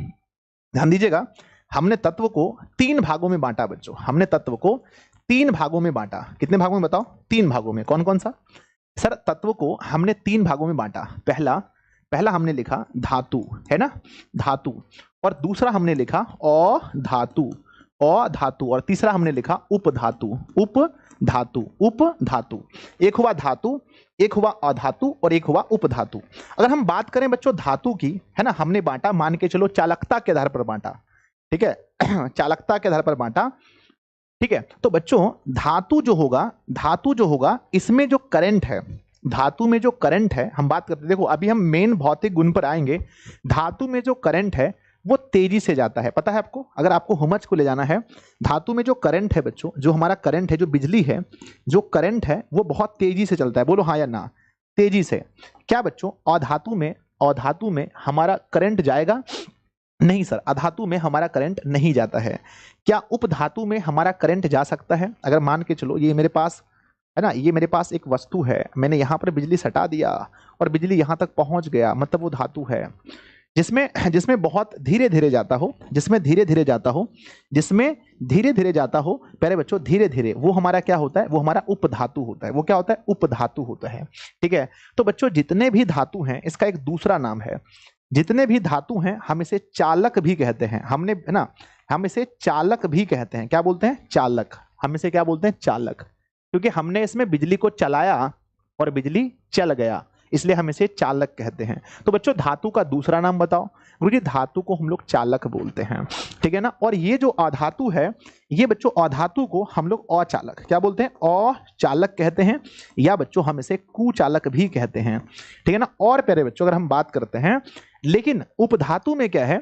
ध्यान दीजिएगा, हमने तत्व को 3 भागों में बांटा बच्चों। हमने तत्व को 3 भागों में बांटा। कितने भागों में बताओ? 3 भागों में। कौन कौन सा? सर तत्व को हमने 3 भागों में बांटा। पहला हमने लिखा धातु, है ना, धातु। और दूसरा हमने लिखा अधातु, अधातु। और तीसरा हमने लिखा उपधातु, उपधातु, उपधातु। एक हुआ धातु, एक हुआ अधातु और एक हुआ उपधातु। अगर हम बात करें बच्चों धातु की, है ना, हमने बांटा, मान के चलो चालकता के आधार पर बांटा, ठीक है, चालकता के आधार पर बांटा, ठीक है। तो बच्चों धातु जो होगा इसमें जो करंट है, धातु में जो करंट है, हम बात करते हैं, देखो अभी हम मेन भौतिक गुण पर आएंगे। धातु में जो करंट है वो तेजी से जाता है, पता है आपको? अगर आपको हुमच को ले जाना है, धातु में जो करंट है बच्चों, जो हमारा करंट है, जो बिजली है, जो करंट है वो बहुत तेजी से चलता है। बोलो हाँ या ना? तेजी से। क्या बच्चों अधातु में हमारा करंट जाएगा? नहीं सर, अधातु में हमारा करंट नहीं जाता है। क्या उपधातु में हमारा करंट जा सकता है? अगर मान के चलो ये मेरे पास है ना, ये मेरे पास एक वस्तु है, मैंने यहाँ पर बिजली सटा दिया और बिजली यहाँ तक पहुँच गया, मतलब वो धातु है। जिसमें जिसमें बहुत धीरे धीरे जाता हो, जिसमें धीरे धीरे जाता हो, जिसमें धीरे धीरे जाता हो प्यारे बच्चों, धीरे धीरे, वो हमारा क्या होता है, वो हमारा उपधातु होता है। वो क्या होता है, उपधातु होता है। ठीक है, तो बच्चों जितने भी धातु हैं इसका एक दूसरा नाम है, जितने भी धातु हैं हम इसे चालक भी कहते हैं। हमने है ना, हम इसे चालक भी कहते हैं। क्या बोलते हैं, चालक। हम इसे क्या बोलते हैं, चालक, क्योंकि हमने इसमें बिजली को चलाया और बिजली चल गया, इसलिए हम इसे चालक कहते हैं। तो बच्चों धातु का दूसरा नाम बताओ। गुरुजी धातु को हम लोग चालक बोलते हैं, ठीक है ना। और ये जो अधातु है, ये बच्चों अधातु को हम लोग अचालक क्या बोलते हैं, अचालक कहते हैं, या बच्चों हम इसे कुचालक भी कहते हैं, ठीक है ना। और प्यारे बच्चों अगर हम बात करते हैं, लेकिन उपधातु में क्या है,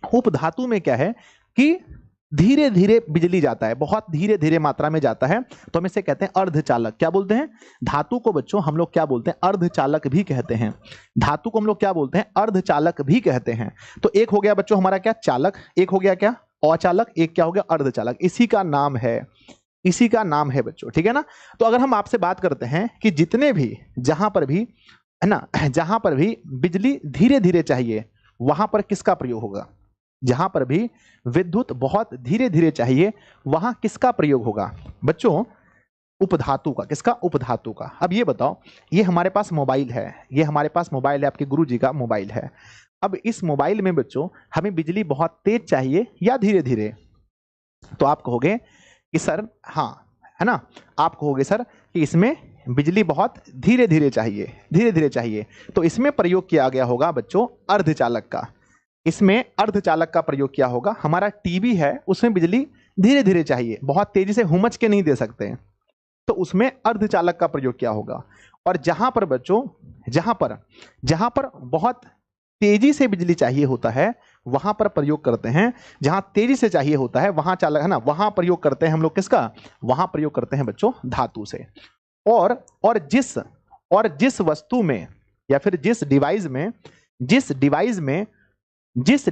उपधातु में क्या है कि धीरे धीरे बिजली जाता है, बहुत धीरे धीरे मात्रा में जाता है, तो हम इसे कहते हैं अर्धचालक। क्या बोलते हैं, धातु को बच्चों हम लोग क्या बोलते हैं, अर्धचालक भी कहते हैं। धातु को हम लोग क्या बोलते हैं, अर्धचालक भी कहते हैं। तो एक हो गया बच्चों हमारा क्या, चालक, एक हो गया क्या, अचालक, एक क्या हो गया, अर्धचालक। इसी का नाम है, इसी का नाम है बच्चों, ठीक है ना। तो अगर हम आपसे बात करते हैं कि जितने भी, जहां पर भी है ना, जहां पर भी बिजली धीरे धीरे चाहिए वहां पर किसका प्रयोग होगा, जहां पर भी विद्युत बहुत धीरे धीरे चाहिए वहां किसका प्रयोग होगा बच्चों, उपधातु का। किसका, उपधातु का। अब ये बताओ, ये हमारे पास मोबाइल है, ये हमारे पास मोबाइल है, आपके गुरुजी का मोबाइल है। अब इस मोबाइल में बच्चों हमें बिजली बहुत तेज चाहिए या धीरे धीरे, तो आप कहोगे कि सर हाँ, है ना, आप कहोगे सर कि इसमें बिजली बहुत धीरे धीरे चाहिए, धीरे धीरे चाहिए, तो इसमें प्रयोग किया गया होगा बच्चों अर्धचालक का। इसमें अर्धचालक का प्रयोग किया होगा। हमारा टीवी है, उसमें बिजली धीरे धीरे चाहिए, बहुत तेजी से हुमच के नहीं दे सकते, तो उसमें अर्धचालक का प्रयोग किया होगा। और जहां पर बच्चों, जहां पर बहुत तेजी से बिजली चाहिए होता है वहां पर प्रयोग करते हैं, जहां तेजी से चाहिए होता है वहां चालक, है ना, वहां प्रयोग करते हैं हम लोग किसका, वहां प्रयोग करते हैं बच्चों धातु से। और जिस वस्तु में या फिर जिस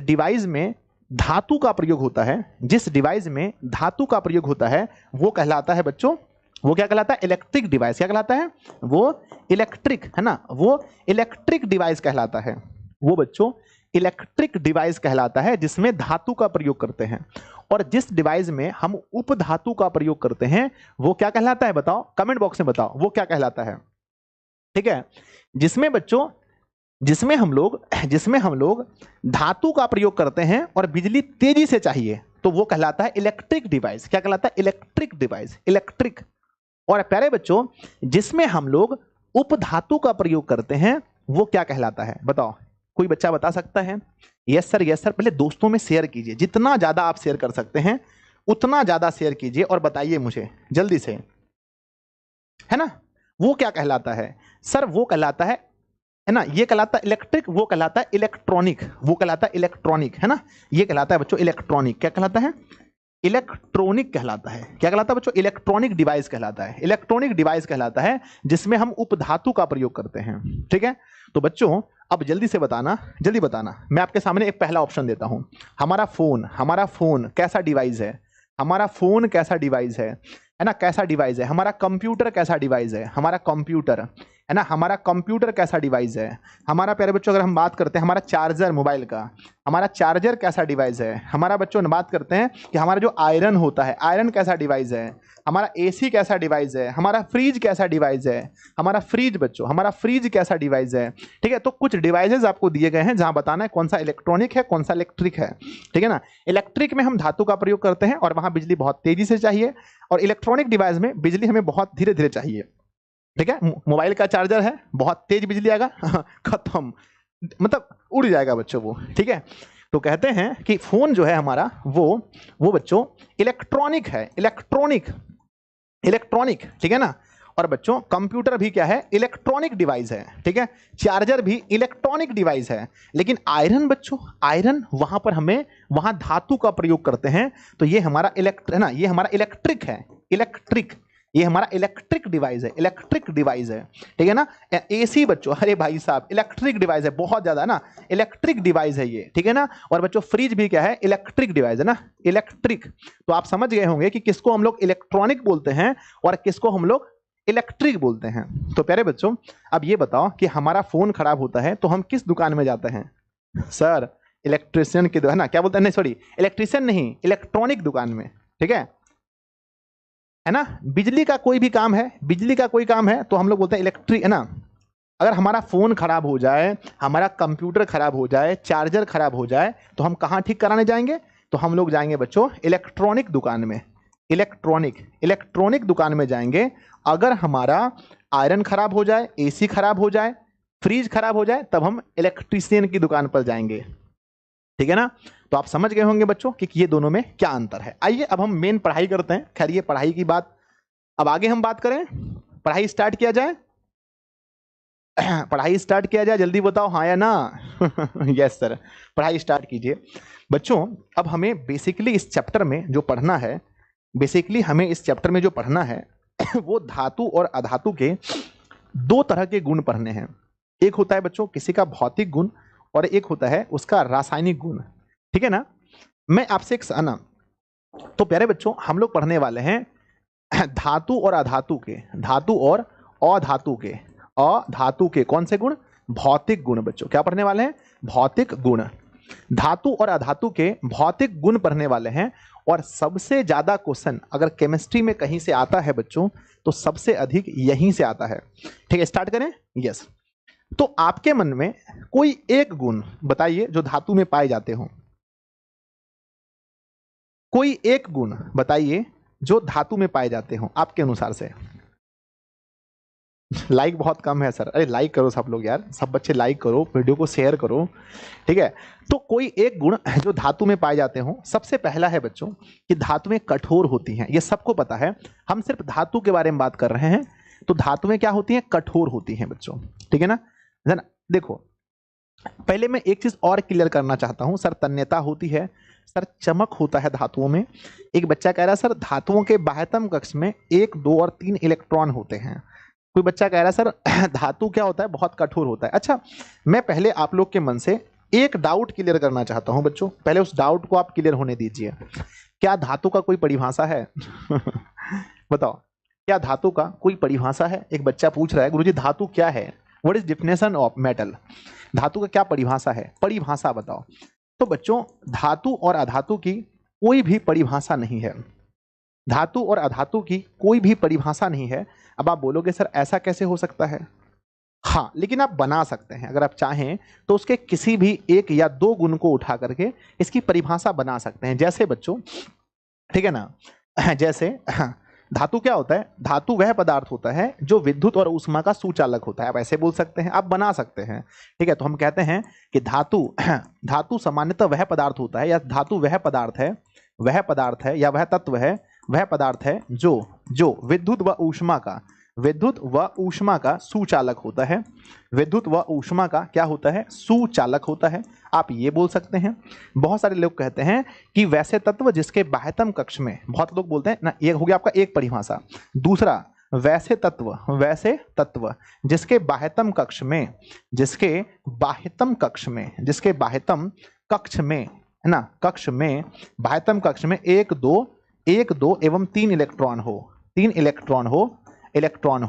डिवाइस में धातु का प्रयोग होता है, जिस डिवाइस में धातु का प्रयोग होता है वो कहलाता है बच्चों, वो क्या कहलाता है, इलेक्ट्रिक डिवाइस। क्या कहलाता है, वो इलेक्ट्रिक, है ना, वो इलेक्ट्रिक डिवाइस कहलाता है। वो बच्चों इलेक्ट्रिक डिवाइस कहलाता है जिसमें धातु का प्रयोग करते हैं। और जिस डिवाइस में हम उपधातु का प्रयोग करते हैं वो क्या कहलाता है, बताओ, कमेंट बॉक्स में बताओ वो क्या कहलाता है। ठीक है, जिसमें बच्चों, जिसमें हम लोग धातु का प्रयोग करते हैं और बिजली तेजी से चाहिए तो वो कहलाता है इलेक्ट्रिक डिवाइस। क्या कहलाता है, इलेक्ट्रिक डिवाइस, इलेक्ट्रिक। और प्यारे बच्चों जिसमें हम लोग उपधातु का प्रयोग करते हैं वो क्या कहलाता है, बताओ, कोई बच्चा बता सकता है। Yes sir, yes sir. पहले दोस्तों में शेयर कीजिए, जितना ज्यादा आप शेयर कर सकते हैं उतना ज्यादा शेयर कीजिए और बताइए मुझे जल्दी से, है ना। वो क्या कहलाता है सर, वो कहलाता है ना, ये कहलाता है इलेक्ट्रिक, वो कहलाता है इलेक्ट्रॉनिक, वो कहलाता है इलेक्ट्रॉनिक, है ना। ये कहलाता है बच्चों इलेक्ट्रॉनिक। क्या कहलाता है, इलेक्ट्रॉनिक कहलाता है। क्या कहलाता है बच्चों, इलेक्ट्रॉनिक डिवाइस कहलाता है। इलेक्ट्रॉनिक डिवाइस कहलाता है जिसमें हम उपधातु का प्रयोग करते हैं। ठीक है, तो बच्चों अब जल्दी से बताना, जल्दी बताना। मैं आपके सामने एक पहला ऑप्शन देता हूं, हमारा फोन कैसा डिवाइस है, हमारा फोन कैसा डिवाइस है ना, कैसा डिवाइस है। हमारा कंप्यूटर कैसा डिवाइस है, हमारा कंप्यूटर, है ना, हमारा कंप्यूटर कैसा डिवाइस है। हमारा प्यारे बच्चों अगर हम बात करते हैं हमारा चार्जर मोबाइल का, हमारा चार्जर कैसा डिवाइस है। हमारा बच्चों बात करते हैं कि हमारा जो आयरन होता है, आयरन कैसा डिवाइस है। हमारा एसी कैसा डिवाइस है, हमारा फ्रिज कैसा डिवाइस है, हमारा फ्रिज बच्चों, हमारा फ्रिज कैसा डिवाइस है। ठीक है, तो कुछ डिवाइसेस आपको दिए गए हैं जहां बताना है कौन सा इलेक्ट्रॉनिक है, कौन सा इलेक्ट्रिक है। ठीक है ना, इलेक्ट्रिक में हम धातु का प्रयोग करते हैं और वहां बिजली बहुत तेजी से चाहिए, और इलेक्ट्रॉनिक डिवाइस में बिजली हमें बहुत धीरे धीरे चाहिए। ठीक है, मोबाइल का चार्जर है, बहुत तेज बिजली आएगा खत्म, मतलब उड़ जाएगा बच्चों वो। ठीक है, तो कहते हैं कि फोन जो है हमारा वो बच्चों इलेक्ट्रॉनिक है, इलेक्ट्रॉनिक, ठीक है ना। और बच्चों कंप्यूटर भी क्या है, इलेक्ट्रॉनिक डिवाइस है। ठीक है, चार्जर भी इलेक्ट्रॉनिक डिवाइस है। लेकिन आयरन बच्चों, आयरन वहां पर हमें वहां धातु का प्रयोग करते हैं, तो ये हमारा है ना, ये हमारा इलेक्ट्रिक है, इलेक्ट्रिक, ये हमारा इलेक्ट्रिक डिवाइस है, इलेक्ट्रिक डिवाइस है। ठीक है ना, एसी बच्चों, अरे भाई साहब इलेक्ट्रिक डिवाइस है, बहुत ज्यादा ना, इलेक्ट्रिक डिवाइस है ये। ठीक है ना, और बच्चों फ्रिज भी क्या है, इलेक्ट्रिक डिवाइस है ना, इलेक्ट्रिक। तो आप समझ गए होंगे कि किसको हम लोग इलेक्ट्रॉनिक बोलते हैं और किसको हम लोग इलेक्ट्रिक बोलते हैं। तो प्यारे बच्चों अब ये बताओ कि हमारा फोन खराब होता है तो हम किस दुकान में जाते हैं? सर इलेक्ट्रिशियन की है ना, क्या बोलते हैं, नहीं सॉरी इलेक्ट्रिशियन नहीं, इलेक्ट्रॉनिक दुकान में, ठीक है ना। बिजली का कोई भी काम है, बिजली का कोई काम है तो हम लोग बोलते हैं इलेक्ट्रिक, है ना। अगर हमारा फोन खराब हो जाए, हमारा कंप्यूटर खराब हो जाए, चार्जर खराब हो जाए तो हम कहाँ ठीक कराने जाएंगे? तो हम लोग जाएंगे बच्चों इलेक्ट्रॉनिक दुकान में, इलेक्ट्रॉनिक दुकान में जाएंगे। अगर हमारा आयरन खराब हो जाए, एसी खराब हो जाए, फ्रिज खराब हो जाए, तब हम इलेक्ट्रीशियन की दुकान पर जाएंगे, ठीक है ना। तो आप समझ गए होंगे बच्चों कि ये दोनों में क्या अंतर है। आइए अब हम मेन पढ़ाई करते हैं। खैर ये पढ़ाई की बात अब आगे हम बात करें, पढ़ाई स्टार्ट किया जाए। पढ़ाई स्टार्ट किया जाए, जल्दी बताओ हाँ या ना। यस सर, पढ़ाई स्टार्ट कीजिए बच्चों। अब हमें बेसिकली इस चैप्टर में जो पढ़ना है, वो धातु और अधातु के दो तरह के गुण पढ़ने हैं। एक होता है बच्चों किसी का भौतिक गुण और एक होता है उसका रासायनिक गुण, ठीक है ना। मैं आपसे एक ना, तो प्यारे बच्चों हम लोग पढ़ने वाले हैं धातु और अधातु के, धातु और अधातु के कौन से गुण? भौतिक गुण। बच्चों क्या पढ़ने वाले हैं? भौतिक गुण। धातु और अधातु के भौतिक गुण पढ़ने वाले हैं। और सबसे ज्यादा क्वेश्चन अगर केमिस्ट्री में कहीं से आता है बच्चों तो सबसे अधिक यहीं से आता है, ठीक है। स्टार्ट करें। यस, तो आपके मन में कोई एक गुण बताइए जो धातु में पाए जाते हो। कोई एक गुण बताइए जो धातु में पाए जाते हो आपके अनुसार से। लाइक बहुत कम है सर, अरे लाइक करो सब लोग यार, सब बच्चे लाइक करो, वीडियो को शेयर करो, ठीक है। तो कोई एक गुण जो धातु में पाए जाते हो, सबसे पहला है बच्चों कि धातुएं कठोर होती हैं। ये सबको पता है, हम सिर्फ धातु के बारे में बात कर रहे हैं। तो धातुएं क्या होती हैं? कठोर होती हैं बच्चों, ठीक है ना। देखो पहले मैं एक चीज और क्लियर करना चाहता हूं सर, तन्यता होती है, सर चमक होता है धातुओं में। एक बच्चा कह रहा है सर धातुओं के बाह्यतम कक्ष में 1, 2 और 3 इलेक्ट्रॉन होते हैं। कोई बच्चा कह रहा है सर धातु क्या होता है? बहुत कठोर होता है। अच्छा, मैं पहले आप लोग के मन से एक डाउट क्लियर करना चाहता हूं बच्चों, पहले उस डाउट को आप क्लियर होने दीजिए। क्या धातु का कोई परिभाषा है? बताओ, क्या धातु का कोई परिभाषा है? एक बच्चा पूछ रहा है गुरुजी धातु क्या है, what is definition of metal, धातु का क्या परिभाषा है? परिभाषा बताओ। तो बच्चों धातु और अधातु की कोई भी परिभाषा नहीं है, धातु और अधातु की कोई भी परिभाषा नहीं है। अब आप बोलोगे सर ऐसा कैसे हो सकता है? हाँ, लेकिन आप बना सकते हैं, अगर आप चाहें तो उसके किसी भी एक या दो गुण को उठा करके इसकी परिभाषा बना सकते हैं। जैसे बच्चों, ठीक है ना, जैसे धातु क्या होता है? धातु वह पदार्थ होता है जो विद्युत और ऊष्मा का सुचालक होता है। आप ऐसे बोल सकते हैं, आप बना सकते हैं, ठीक है। तो हम कहते हैं कि धातु सामान्यतः वह पदार्थ होता है, या धातु वह पदार्थ है या वह तत्व है, वह पदार्थ है जो विद्युत व ऊष्मा का सुचालक होता है। विद्युत व ऊष्मा का क्या होता है? सुचालक होता है। आप ये बोल सकते हैं। बहुत सारे लोग कहते हैं कि वैसे तत्व जिसके बाह्यतम कक्ष में, बहुत लोग बोलते हैं ना, ये हो गया आपका एक परिभाषा। दूसरा, वैसे तत्व जिसके बाह्यतम कक्ष में है ना, बाह्यतम कक्ष में 1, 2 एवं 3 इलेक्ट्रॉन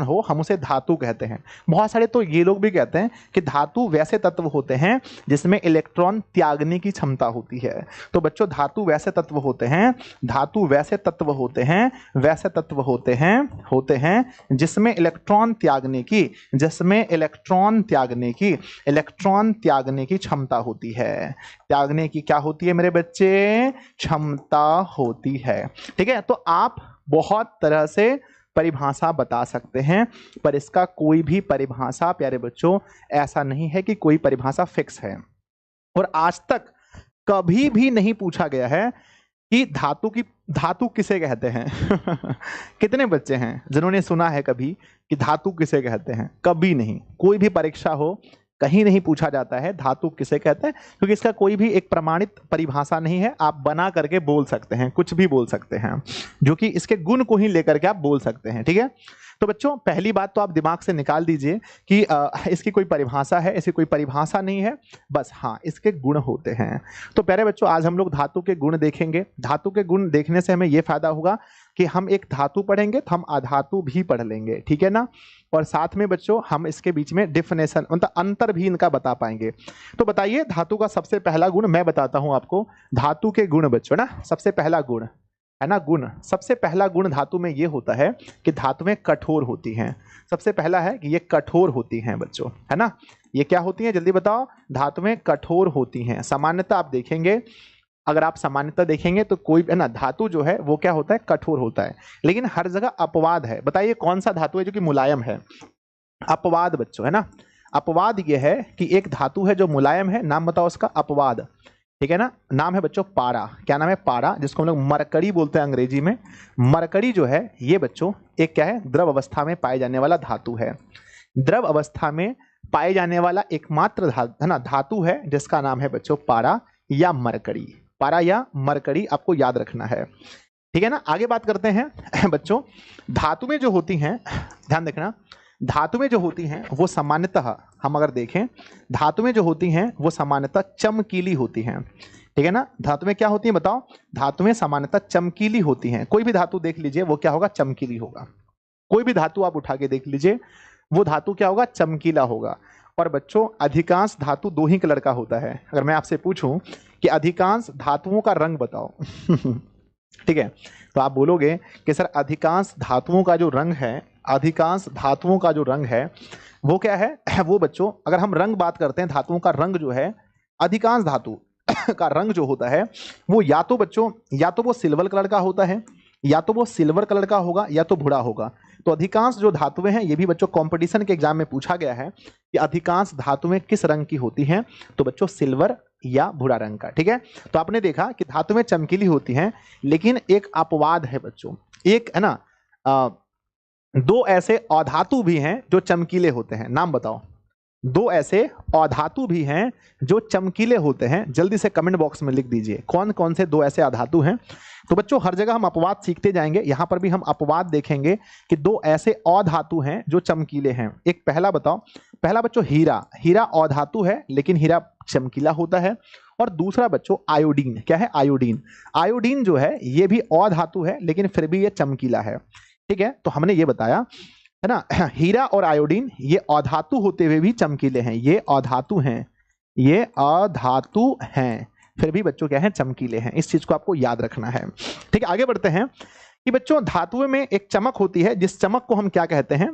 हो, हम उसे धातु कहते हैं। बहुत सारे तो ये लोग भी कहते हैं कि धातु वैसे तत्व होते हैं जिसमें इलेक्ट्रॉन त्यागने की क्षमता होती है। तो बच्चों धातु वैसे तत्व होते हैं जिसमें इलेक्ट्रॉन त्यागने की क्षमता होती है। त्यागने की क्या होती है मेरे बच्चे? क्षमता होती है, ठीक है। तो आप बहुत तरह से परिभाषा बता सकते हैं, पर इसका कोई भी परिभाषा प्यारे बच्चों ऐसा नहीं है कि कोई परिभाषा फिक्स है। और आज तक कभी भी नहीं पूछा गया है कि धातु किसे कहते हैं। कितने बच्चे हैं जिन्होंने सुना है कभी कि धातु किसे कहते हैं? कभी नहीं, कोई भी परीक्षा हो कहीं नहीं पूछा जाता है धातु किसे कहते हैं, क्योंकि इसका कोई भी एक प्रमाणित परिभाषा नहीं है। आप बना करके बोल सकते हैं, कुछ भी बोल सकते हैं, जो कि इसके गुण को ही लेकर के आप बोल सकते हैं, ठीक है। तो बच्चों पहली बात तो आप दिमाग से निकाल दीजिए कि इसकी कोई परिभाषा है, इसकी कोई परिभाषा नहीं है, बस हाँ इसके गुण होते हैं। तो प्यारे बच्चों आज हम लोग धातु के गुण देखेंगे। धातु के गुण देखने से हमें यह फायदा होगा कि हम एक धातु पढ़ेंगे तो हम अधातु भी पढ़ लेंगे, ठीक है ना। और साथ में बच्चों हम इसके बीच में डिफिनेशन मतलब अंतर भी इनका बता पाएंगे। तो बताइए धातु का सबसे पहला गुण मैं बताता हूं आपको। धातु के गुण बच्चों ना, सबसे पहला गुण है ना, गुण सबसे पहला गुण धातु में ये होता है कि धातुएं कठोर होती हैं। सबसे पहला है कि ये कठोर होती हैं बच्चों, है ना। ये क्या होती हैं जल्दी बताओ? धातुएं कठोर होती हैं। सामान्यतः आप देखेंगे, अगर आप सामान्यतः देखेंगे तो कोई है ना धातु जो है वो क्या होता है? कठोर होता है। लेकिन हर जगह अपवाद है। बताइए कौन सा धातु है जो कि मुलायम है? अपवाद बच्चों, है ना। अपवाद ये है कि एक धातु है जो मुलायम है, नाम बताओ उसका? अपवाद, ठीक है ना। नाम है बच्चों पारा। क्या नाम है? पारा, जिसको हम लोग मरकरी बोलते हैं अंग्रेजी में। मरकरी जो है ये बच्चों एक क्या है? द्रव अवस्था में पाए जाने वाला धातु है। द्रव अवस्था में पाए जाने वाला एकमात्र है ना धातु है जिसका नाम है बच्चों पारा या मरकरी। पारा या मरकरी आपको याद रखना है, ठीक है ना। आगे बात करते हैं बच्चों, धातु में जो होती हैं, ध्यान देखना, धातु में जो होती हैं वो सामान्यतः हम अगर देखें, धातु में जो होती हैं वो सामान्यतः चमकीली होती हैं, ठीक है ना। धातु में क्या होती है बताओ? धातु में सामान्यतः चमकीली होती हैं। कोई भी धातु देख लीजिए वो क्या होगा? चमकीली होगा। कोई भी धातु आप उठा के देख लीजिए वो धातु क्या होगा? चमकीला होगा। और बच्चों अधिकांश धातु दो ही कलर का होता है। अगर मैं आपसे पूछूं कि अधिकांश धातुओं का रंग बताओ ठीक है, तो आप बोलोगे कि सर अधिकांश धातुओं का जो रंग है, अधिकांश धातुओं का जो रंग है वो क्या है? वो बच्चों अगर हम रंग बात करते हैं, धातुओं का रंग जो है, अधिकांश धातु का रंग जो होता है वो या तो बच्चों या तो वो सिल्वर कलर का होता है, या तो वो सिल्वर कलर का होगा, या तो भूरा होगा। तो अधिकांश जो धातुएं हैं, ये भी बच्चों कंपटीशन के एग्जाम में पूछा गया है कि अधिकांश धातुएं किस रंग की होती हैं, तो बच्चों सिल्वर या भूरा रंग का, ठीक है। तो आपने देखा कि धातुएं चमकीली होती हैं, लेकिन एक अपवाद है बच्चों, एक है ना दो ऐसे अधातु भी हैं जो चमकीले होते हैं। नाम बताओ? दो ऐसे अधातु भी हैं जो चमकीले होते हैं। जल्दी से कमेंट बॉक्स में लिख दीजिए कौन कौन से दो ऐसे अधातु हैं। तो बच्चों हर जगह हम अपवाद सीखते जाएंगे, यहां पर भी हम अपवाद देखेंगे कि दो ऐसे अधातु हैं जो चमकीले हैं। एक पहला बताओ? पहला बच्चों हीरा। हीरा अधातु है लेकिन हीरा चमकीला होता है। और दूसरा बच्चों आयोडीन। क्या है? आयोडीन। आयोडीन जो है ये भी अधातु है लेकिन फिर भी ये चमकीला है, ठीक है। तो हमने ये बताया है ना, हीरा और आयोडीन ये अधातु होते हुए भी चमकीले हैं। ये अधातु हैं, ये अधातु हैं, फिर भी बच्चों क्या है? चमकीले हैं। इस चीज को आपको याद रखना है, ठीक है। आगे बढ़ते हैं कि बच्चों धातुओं में एक चमक होती है, जिस चमक को हम क्या कहते हैं?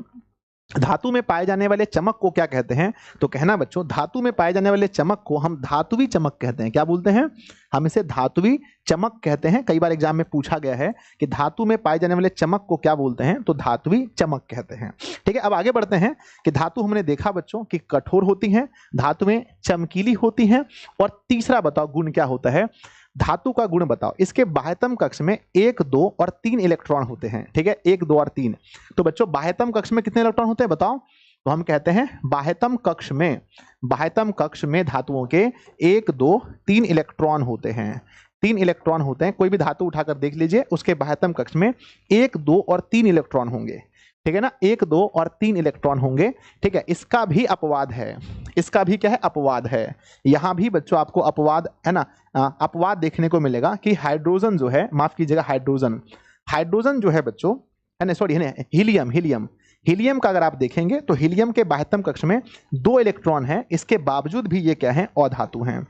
धातु में पाए जाने वाले चमक को क्या कहते हैं? तो कहना बच्चों धातु में पाए जाने वाले चमक को हम धातुवी चमक कहते हैं। क्या बोलते हैं? हम इसे धातुवी चमक कहते हैं। कई बार एग्जाम में पूछा गया है कि धातु में पाए जाने वाले चमक को क्या बोलते हैं? तो धातुवी चमक कहते हैं, ठीक है। अब आगे बढ़ते हैं कि धातु हमने देखा बच्चों कि कठोर होती हैं, धातु में चमकीली होती हैं। और तीसरा बताओ गुण क्या होता है? धातु का गुण बताओ। इसके बाह्यतम कक्ष में 1, 2 और 3 इलेक्ट्रॉन होते हैं, ठीक है। 1, 2 और 3। तो बच्चों बाह्यतम कक्ष में कितने इलेक्ट्रॉन होते हैं बताओ? तो हम कहते हैं बाह्यतम कक्ष में धातुओं के 1, 2, 3 इलेक्ट्रॉन होते हैं। 3 इलेक्ट्रॉन होते हैं। कोई भी धातु उठाकर देख लीजिए उसके बाह्यतम कक्ष में 1, 2 और 3 इलेक्ट्रॉन होंगे, ठीक है ना। 1, 2 और 3 इलेक्ट्रॉन होंगे, ठीक है। इसका भी अपवाद है, इसका भी क्या है? अपवाद है। यहां भी बच्चों आपको अपवाद है ना, अपवाद देखने को मिलेगा कि हाइड्रोजन जो है, माफ कीजिएगा हाइड्रोजन जो है बच्चों, है ना, सॉरी है ना, हीलियम का अगर आप देखेंगे तो हीलियम के बाह्यतम कक्ष में 2 इलेक्ट्रॉन हैं। इसके बावजूद भी ये क्या है? अधातु हैं।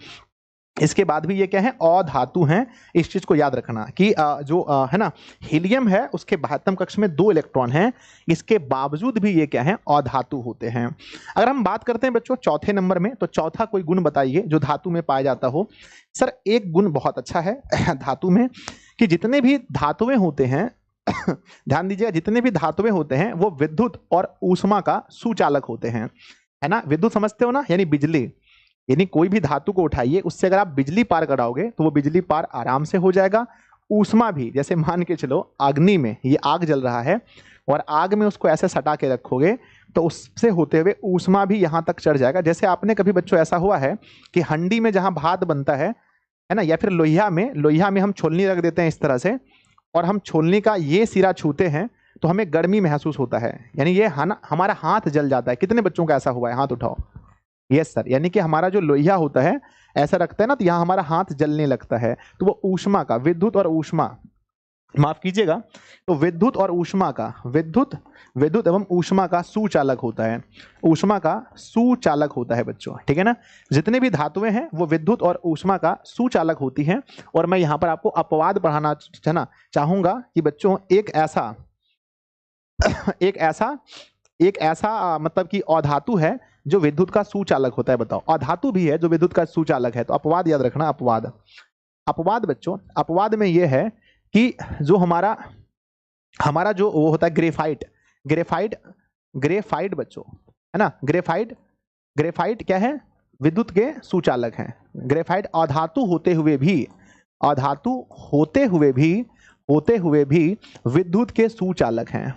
इसके बाद भी ये क्या है? अधातु हैं। इस चीज को याद रखना कि जो है ना हीलियम है उसके बाह्यतम कक्ष में 2 इलेक्ट्रॉन हैं, इसके बावजूद भी ये क्या है? अधातु होते हैं। अगर हम बात करते हैं बच्चों चौथे नंबर में, तो चौथा कोई गुण बताइए जो धातु में पाया जाता हो। सर एक गुण बहुत अच्छा है धातु में कि जितने भी धातुएं होते हैं ध्यान दीजिएगा, जितने भी धातुएं होते हैं वो विद्युत और ऊष्मा का सुचालक होते हैं, है ना। विद्युत समझते हो ना, यानी बिजली। यानी कोई भी धातु को उठाइए उससे अगर आप बिजली पार कराओगे तो वो बिजली पार आराम से हो जाएगा। ऊष्मा भी, जैसे मान के चलो अग्नि में ये आग जल रहा है और आग में उसको ऐसे सटा के रखोगे तो उससे होते हुए ऊष्मा भी यहाँ तक चढ़ जाएगा। जैसे आपने कभी बच्चों ऐसा हुआ है कि हंडी में जहाँ भात बनता है ना, या फिर लोहिया में हम छोलनी रख देते हैं इस तरह से, और हम छोलनी का ये सिरा छूते हैं तो हमें गर्मी महसूस होता है, यानी ये हमारा हाथ जल जाता है। कितने बच्चों का ऐसा हुआ है? हाथ उठाओ। यस सर, यानी कि हमारा जो लोहिया होता है ऐसा रखता है ना, तो यहाँ हमारा हाथ जलने लगता है। तो वो ऊष्मा का, विद्युत और ऊष्मा, माफ कीजिएगा, तो विद्युत और ऊष्मा का, विद्युत एवं ऊष्मा का सुचालक होता है, ऊष्मा का सुचालक होता है बच्चों, ठीक है ना। जितने भी धातुएं हैं वो विद्युत और ऊष्मा का सुचालक होती हैं। और मैं यहाँ पर आपको अपवाद पढ़ाना है ना चाहूंगा कि बच्चों एक ऐसा एक ऐसा मतलब कि अधातु है जो विद्युत का सुचालक होता है। बताओ, अधातु भी है जो विद्युत का सुचालक है। तो अपवाद याद रखना, अपवाद बच्चों, अपवाद में यह है कि जो हमारा जो वो होता है ग्रेफाइट बच्चों, है ना। ग्रेफाइट क्या है, विद्युत के सुचालक हैं। ग्रेफाइट अधातु होते हुए भी विद्युत के सुचालक हैं,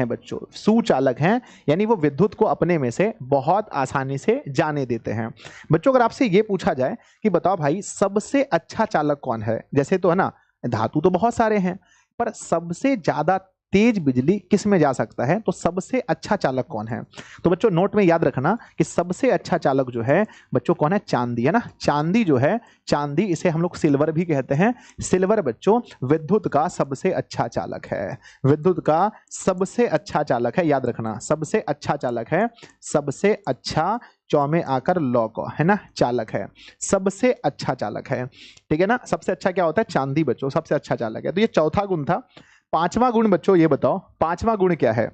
बच्चों, सुचालक हैं, यानी वो विद्युत को अपने में से बहुत आसानी से जाने देते हैं। बच्चों अगर आपसे ये पूछा जाए कि बताओ भाई सबसे अच्छा चालक कौन है, जैसे तो है ना धातु तो बहुत सारे हैं, पर सबसे ज्यादा तेज बिजली किस में जा सकता है, तो सबसे अच्छा चालक कौन है। तो बच्चों नोट में याद रखना कि सबसे अच्छा चालक जो है बच्चों कौन है, चांदी, है ना। चांदी जो है, चांदी, इसे हम लोग सिल्वर भी कहते हैं। सिल्वर बच्चों विद्युत का सबसे अच्छा चालक है, विद्युत का सबसे अच्छा चालक है, याद रखना, सबसे अच्छा चालक है, सबसे अच्छा चौमे आकर लौ को, है ना, चालक है, सबसे अच्छा चालक है, ठीक है ना। सबसे अच्छा क्या होता है, चांदी बच्चों सबसे अच्छा चालक है। तो ये चौथा गुण था। पांचवा गुण बच्चों ये बताओ, पांचवा गुण क्या है,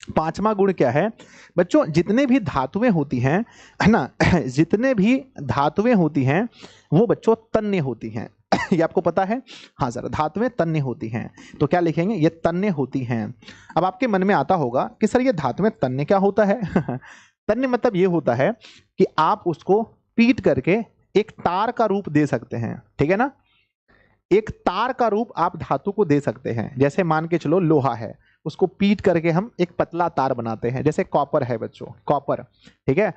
पांचवा गुण क्या है बच्चों, जितने भी धातुएं होती हैं, है ना, जितने भी धातुएं होती हैं वो बच्चों तन्य होती हैं। ये आपको पता है, हाँ सर, धातुएं तन्य होती हैं, तो क्या लिखेंगे, ये तन्य होती हैं। अब आपके मन में आता होगा कि सर ये धातुएं तन्य क्या होता है। तन्य मतलब ये होता है कि आप उसको पीट करके एक तार का रूप दे सकते हैं, ठीक है ना। एक तार का रूप आप धातु को दे सकते हैं। जैसे मान के चलो लोहा है, उसको पीट करके हम एक पतला तार बनाते हैं। जैसे कॉपर है बच्चों, कॉपर, ठीक है,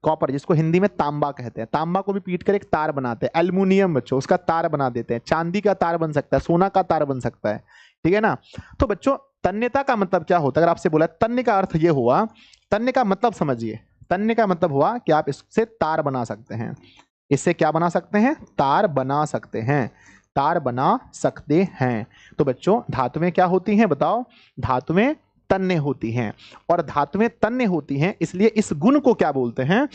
कॉपर जिसको हिंदी में तांबा कहते हैं, तांबा को भी पीट कर एक तार बनाते हैं। एल्युमिनियम बच्चों उसका तार बना देते हैं, चांदी का तार बन सकता है, सोना का तार बन सकता है, ठीक है ना। तो बच्चों तन्यता का मतलब क्या होता है, अगर आपसे बोला तन्य का अर्थ ये हुआ, तन्य का मतलब समझिए, तन्य का मतलब हुआ कि आप इससे तार बना सकते हैं। इससे क्या बना सकते हैं, तार बना सकते हैं, तार बना सकते हैं। तो बच्चों धातुएं क्या होती हैं बताओ, धातुएं तन्य होती हैं। और धातुएं तन्य होती हैं इसलिए इस गुण को क्या बोलते हैं,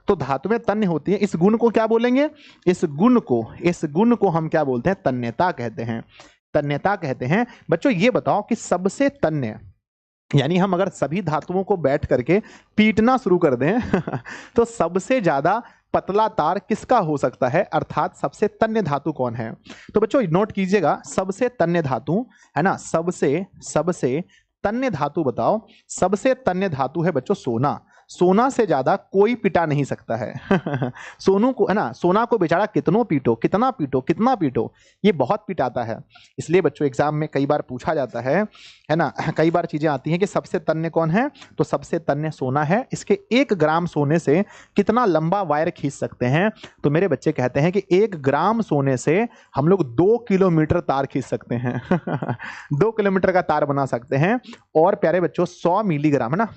तो धातुएं तन्य होती हैं, इस गुण को क्या बोलेंगे, इस गुण को हम क्या बोलते हैं, तन्यता कहते हैं, तन्यता कहते हैं। बच्चों ये बताओ कि सबसे तन्य, यानी हम अगर सभी धातुओं को बैठ करके पीटना शुरू कर दें तो सबसे ज्यादा पतला तार किसका हो सकता है, अर्थात सबसे तन्य धातु कौन है। तो बच्चों नोट कीजिएगा, सबसे तन्य धातु, है ना, सबसे तन्य धातु बताओ, सबसे तन्य धातु है बच्चों सोना। सोना से ज्यादा कोई पिटा नहीं सकता है। सोनू को, है ना, सोना को बेचारा कितना पीटो, ये बहुत पिटाता है। इसलिए बच्चों एग्जाम में कई बार पूछा जाता है ना, कई बार चीजें आती हैं कि सबसे तन्य कौन है, तो सबसे तन्य सोना है। इसके 1 ग्राम सोने से कितना लंबा वायर खींच सकते हैं, तो मेरे बच्चे कहते हैं कि 1 ग्राम सोने से हम लोग 2 किलोमीटर तार खींच सकते हैं। 2 किलोमीटर का तार बना सकते हैं। और प्यारे बच्चों 100 मिलीग्राम, है ना,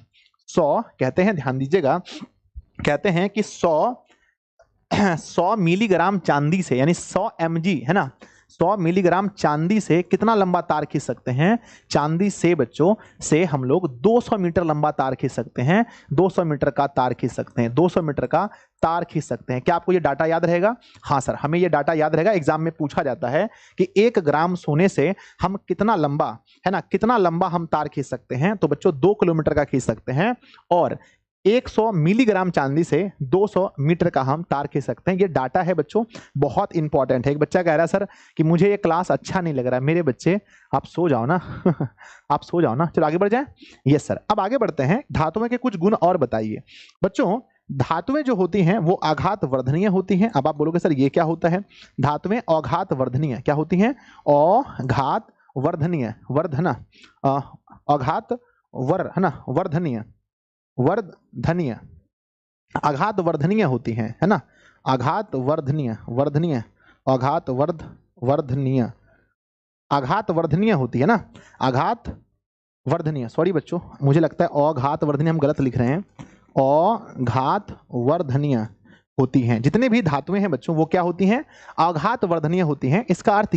100 कहते हैं, ध्यान दीजिएगा, कहते हैं कि 100 मिलीग्राम चांदी से, यानी 100 mg, है ना, 100 मिलीग्राम चांदी से कितना लंबा तार खींच सकते हैं, चांदी से बच्चों से हम लोग 200 मीटर लंबा तार खींच सकते हैं, 200 मीटर का तार खींच सकते हैं, 200 मीटर का तार खींच सकते हैं। क्या आपको ये डाटा याद रहेगा, हाँ सर, हमें ये डाटा याद रहेगा। एग्जाम में पूछा जाता है कि 1 ग्राम सोने से हम कितना लंबा, है ना, कितना लंबा हम तार खींच सकते हैं, तो बच्चों 2 किलोमीटर का खींच सकते हैं। और 100 मिलीग्राम चांदी से 200 मीटर का हम तार खींच सकते हैं। ये डाटा है बच्चों, बहुत इंपॉर्टेंट है। एक बच्चा कह रहा है सर कि मुझे ये क्लास अच्छा नहीं लग रहा है। मेरे बच्चे आप सो जाओ ना। आप सो जाओ ना, चलो आगे बढ़ जाएं। यस सर, अब आगे बढ़ते हैं, धातुओं के कुछ गुण और बताइए। बच्चों धातुएं जो होती हैं वो आघात वर्धनीय होती हैं। अब आप बोलोगे सर ये क्या होता है, धातुएं अघात वर्धनीय क्या होती हैं, अघात वर्धनीय, वर्धना, अघात वर, है ना, वर्धनीय, वर्धनीय, आघात वर्धनीय होती है ना, आघात वर्धनीय, वर्धनीय, आघात वर्धनीय, आघात वर्धनीय होती है ना, आघात वर्धनीय, सॉरी बच्चों मुझे लगता है अघात वर्धनीय हम गलत लिख रहे हैं, अघात वर्धनीय, होती हैं। जितने भी धातुएं हैं बच्चों वो क्या होती हैं? आघात वर्धनीय होती हैं। इसका अर्थ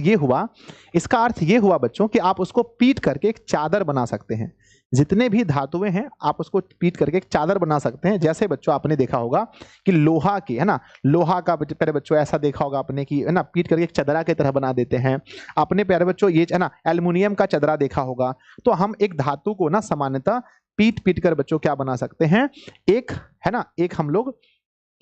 ये हुआ बच्चों कि आप उसको पीट करके एक चादर बना सकते हैं। जितने भी धातुएं हैं आप उसको पीट करके एक चादर बना सकते हैं। जैसे बच्चों आपने देखा होगा कि लोहा की, है ना, लोहा का प्यारे बच्चों ऐसा देखा होगा आपने कि, है ना, पीट करके एक चदरा की तरह बना देते हैं। आपने प्यारे बच्चों ये, है ना, एल्युमिनियम का चदरा देखा होगा। तो हम एक धातु को ना सामान्यतः पीट पीट कर बच्चों क्या बना सकते हैं? एक, है ना, एक हम लोग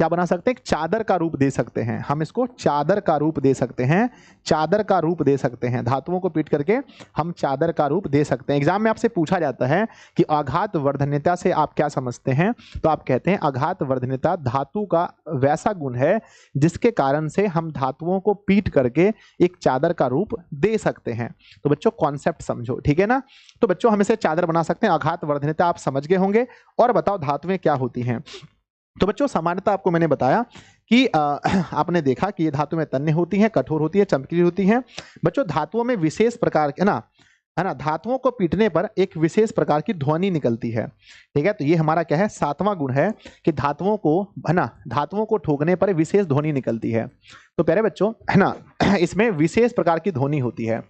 क्या बना सकते हैं? एक चादर का रूप दे सकते हैं। हम इसको चादर का रूप दे सकते हैं, चादर का रूप दे सकते हैं। धातुओं को पीट करके हम चादर का रूप दे सकते हैं। एग्जाम में आपसे पूछा जाता है कि आघात वर्धनीयता से आप क्या समझते हैं? तो आप कहते हैं आघात वर्धनीयता धातु का वैसा गुण है जिसके कारण से हम धातुओं को पीट करके एक चादर का रूप दे सकते हैं। तो बच्चों कॉन्सेप्ट समझो, ठीक है ना। तो बच्चों हम इसे चादर बना सकते हैं। आघात वर्धनीयता आप समझ गए होंगे। और बताओ धातुएं क्या होती हैं? तो बच्चों सामान्यतः आपको मैंने बताया कि आपने देखा कि ये धातु में तन्य होती हैं, कठोर होती है, चमकीली होती हैं। बच्चों धातुओं में विशेष प्रकार के, है ना, धातुओं को पीटने पर एक विशेष प्रकार की ध्वनि निकलती है। ठीक है, तो ये हमारा क्या है? 7वां गुण है कि धातुओं को, है ना, धातुओं को ठोकने पर विशेष ध्वनि निकलती है। तो प्यारे बच्चों, है ना, इसमें विशेष प्रकार की ध्वनि होती है।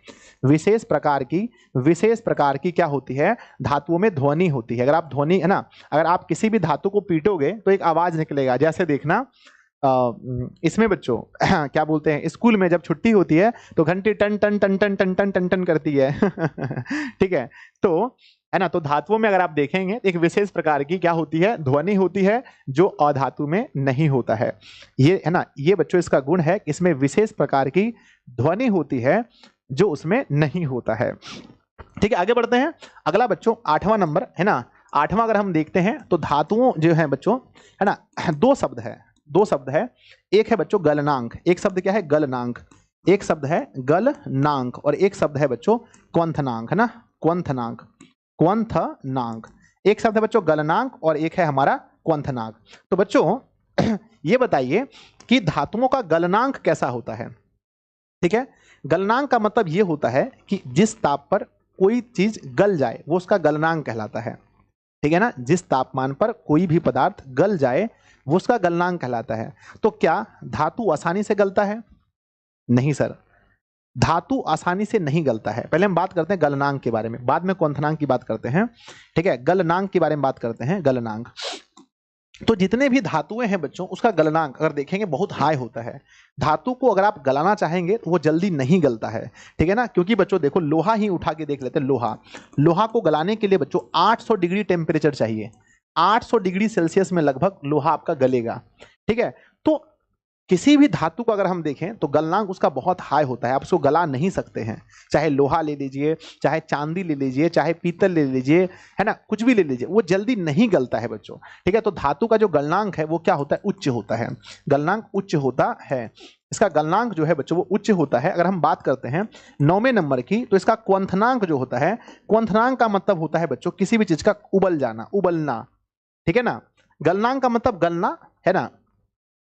विशेष प्रकार की क्या होती है? धातुओं में ध्वनि होती है। अगर आप ध्वनि, है ना, अगर आप किसी भी धातु को पीटोगे तो एक आवाज निकलेगा। जैसे देखना इसमें बच्चों क्या बोलते हैं, स्कूल में जब छुट्टी होती है तो घंटी टन टन टन टन टन टन टन टन करती है। ठीक है, तो, है ना, तो धातुओं में अगर आप देखेंगे एक विशेष प्रकार की क्या होती है? ध्वनि होती है, जो अधातु में नहीं होता है। ये, है ना, ये बच्चों इसका गुण है, इसमें विशेष प्रकार की ध्वनि होती है जो उसमें नहीं होता है। ठीक है, आगे बढ़ते हैं। अगला बच्चों 8वां नंबर, है ना, 8वां अगर हम देखते हैं तो धातुओं जो है बच्चों, है ना, दो शब्द है। एक है बच्चों गलनांक। एक शब्द क्या है? गलनांक। एक शब्द है गलनांक और एक शब्द है बच्चों क्वंथनांक, है ना, क्वंथनांक। एक शब्द है बच्चों गलनांक और एक है हमारा क्वंथनांक। तो बच्चों ये बताइए कि धातुओं का गलनांक कैसा होता है? ठीक है, गलनांक का मतलब ये होता है कि जिस ताप पर कोई चीज गल जाए वो उसका गलनांक कहलाता है। ठीक है ना, जिस तापमान पर कोई भी पदार्थ गल जाए वो उसका गलनांक कहलाता है। तो क्या धातु आसानी से गलता है? नहीं सर, धातु आसानी से नहीं गलता है। पहले हम बात करते हैं गलनांक के बारे में, बाद में क्वंथनांक की बात करते हैं। ठीक है, गलनांक के बारे में बात करते हैं। गलनांक, तो जितने भी धातुएं हैं बच्चों उसका गलनांक अगर देखेंगे बहुत हाई होता है। धातु को अगर आप गलाना चाहेंगे तो वो जल्दी नहीं गलता है। ठीक है ना, क्योंकि बच्चों देखो लोहा ही उठा के देख लेते हैं। लोहा को गलाने के लिए बच्चों 800 डिग्री टेम्परेचर चाहिए। 800 डिग्री सेल्सियस में लगभग लोहा आपका गलेगा। ठीक है, तो किसी भी धातु को अगर हम देखें तो गलनांक उसका बहुत हाई होता है। आप उसको गला नहीं सकते हैं। चाहे लोहा ले लीजिए, चाहे चांदी ले लीजिए, चाहे पीतल ले लीजिए, है ना, कुछ भी ले लीजिए, वो जल्दी नहीं गलता है बच्चों। ठीक है, तो धातु का जो गलनांक है वो क्या होता है? उच्च होता है। गलनांक उच्च होता है। इसका गलनांक जो है बच्चों वो उच्च होता है। अगर हम बात करते हैं 9वें नंबर की, तो इसका क्वंथनांक जो होता है, क्वंथनांक का मतलब होता है बच्चों किसी भी चीज का उबल जाना, उबलना। ठीक है ना, गलनांक का मतलब गलना, है ना,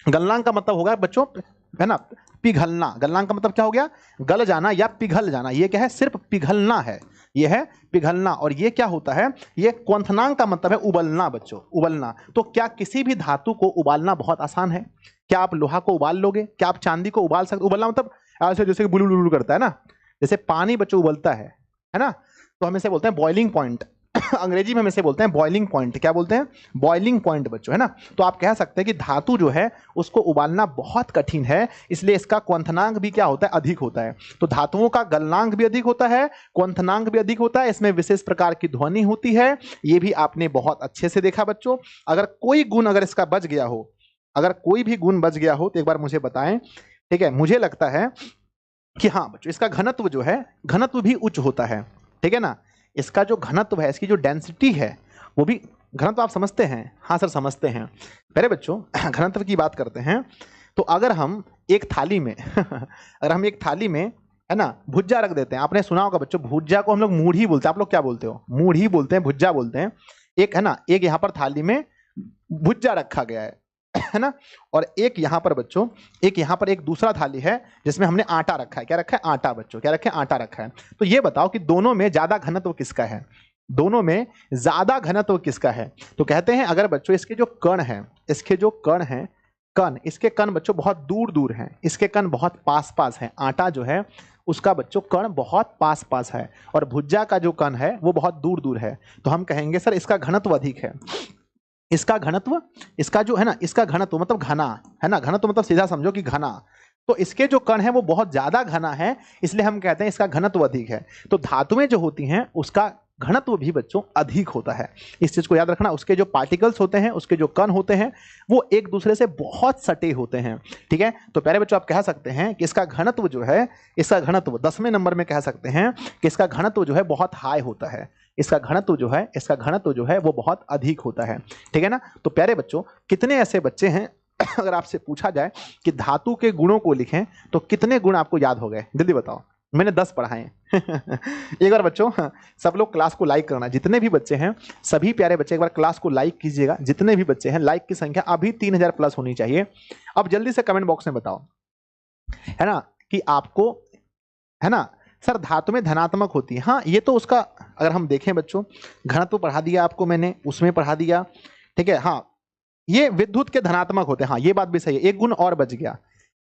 गलनांक का मतलब होगा बच्चों, है ना, पिघलना। गलनांक का मतलब क्या हो गया? गल जाना या पिघल जाना। ये क्या है? सिर्फ पिघलना है, ये है पिघलना। और ये क्या होता है? ये क्वंथनांक का मतलब है उबलना बच्चों, उबलना। तो क्या किसी भी धातु को उबालना बहुत आसान है? क्या आप लोहा को उबाल लोगे? क्या आप चांदी को उबाल सकते? उबलना मतलब ऐसे जैसे बुलू बुलू करता है ना, जैसे पानी बच्चों उबलता है ना, तो हम इसे बोलते हैं बॉइलिंग पॉइंट। अंग्रेजी में हम इसे बोलते हैं बॉइलिंग पॉइंट। क्या बोलते हैं? बॉइलिंग पॉइंट बच्चों, है ना। तो आप कह सकते हैं कि धातु जो है उसको उबालना बहुत कठिन है, इसलिए इसका क्वंथनांक भी क्या होता है? अधिक होता है। तो धातुओं का गलनांक भी अधिक होता है, क्वंथनांक भी अधिक होता है। इसमें विशेष प्रकार की ध्वनि होती है। ये भी आपने बहुत अच्छे से देखा बच्चों। अगर कोई गुण अगर इसका बच गया हो, अगर कोई भी गुण बच गया हो तो एक बार मुझे बताएं। ठीक है, मुझे लगता है कि हाँ बच्चों, इसका घनत्व जो है, घनत्व भी उच्च होता है। ठीक है ना, इसका जो घनत्व है, इसकी जो डेंसिटी है वो भी, घनत्व आप समझते हैं? हाँ सर समझते हैं। पहले बच्चों घनत्व की बात करते हैं। तो अगर हम एक थाली में अगर हम एक थाली में, है ना, भुज्जा रख देते हैं। आपने सुना होगा बच्चों, भुज्जा को हम लोग मूढ़ी बोलते हैं। आप लोग क्या बोलते हो? मूढ़ी बोलते हैं, भुज्जा बोलते हैं। एक, है ना, एक यहाँ पर थाली में भुज्जा रखा गया है ना, और एक यहाँ पर बच्चों, एक यहाँ पर एक दूसरा थाली है जिसमें हमने आटा रखा है। क्या रखा है? आटा बच्चों। क्या रखा है? आटा रखा है। तो ये बताओ कि दोनों में ज्यादा घनत्व किसका है? दोनों में ज्यादा घनत्व किसका है? तो कहते हैं अगर बच्चों इसके जो कण हैं, इसके जो कण हैं, कण, इसके कण बच्चों बहुत दूर दूर हैं, इसके कण बहुत पास पास हैं। आटा जो है उसका बच्चों कण बहुत पास पास है, और भुज्जा का जो कण है वो बहुत दूर दूर है। तो हम कहेंगे सर इसका घनत्व अधिक है। इसका घनत्व, इसका जो है ना, इसका घनत्व मतलब घना है ना, घनत्व मतलब सीधा समझो कि घना। तो इसके जो कण है वो बहुत ज्यादा घना है, इसलिए हम कहते हैं इसका घनत्व अधिक है। तो धातुएं जो होती हैं उसका घनत्व भी बच्चों अधिक होता है। इस चीज को याद रखना। उसके जो पार्टिकल्स होते हैं, उसके जो कण होते हैं, वो एक दूसरे से बहुत सटे होते हैं। ठीक है, तो प्यारे बच्चों आप कह सकते हैं कि इसका घनत्व जो है, इसका घनत्व 10वें नंबर में कह सकते हैं कि इसका घनत्व जो है बहुत हाई होता है। इसका घनत्व जो है, इसका घनत्व जो है वो बहुत अधिक होता है। ठीक है ना। तो प्यारे बच्चों कितने ऐसे बच्चे हैं अगर आपसे पूछा जाए कि धातु के गुणों को लिखें तो कितने गुण आपको याद हो गए, जल्दी बताओ। मैंने 10 पढ़ाए हैं एक बार बच्चों सब लोग क्लास को लाइक करना, जितने भी बच्चे हैं सभी प्यारे बच्चे एक बार क्लास को लाइक कीजिएगा। जितने भी बच्चे हैं, लाइक की संख्या अभी 3000 प्लस होनी चाहिए। अब जल्दी से कमेंट बॉक्स में बताओ, है ना, कि आपको, है ना सर धातु में धनात्मक होती है। हाँ, ये तो उसका अगर हम देखें बच्चों, घनत्व पढ़ा दिया आपको मैंने, उसमें पढ़ा दिया। ठीक है, हाँ ये विद्युत के धनात्मक होते हैं। हाँ ये बात भी सही है, एक गुण और बच गया,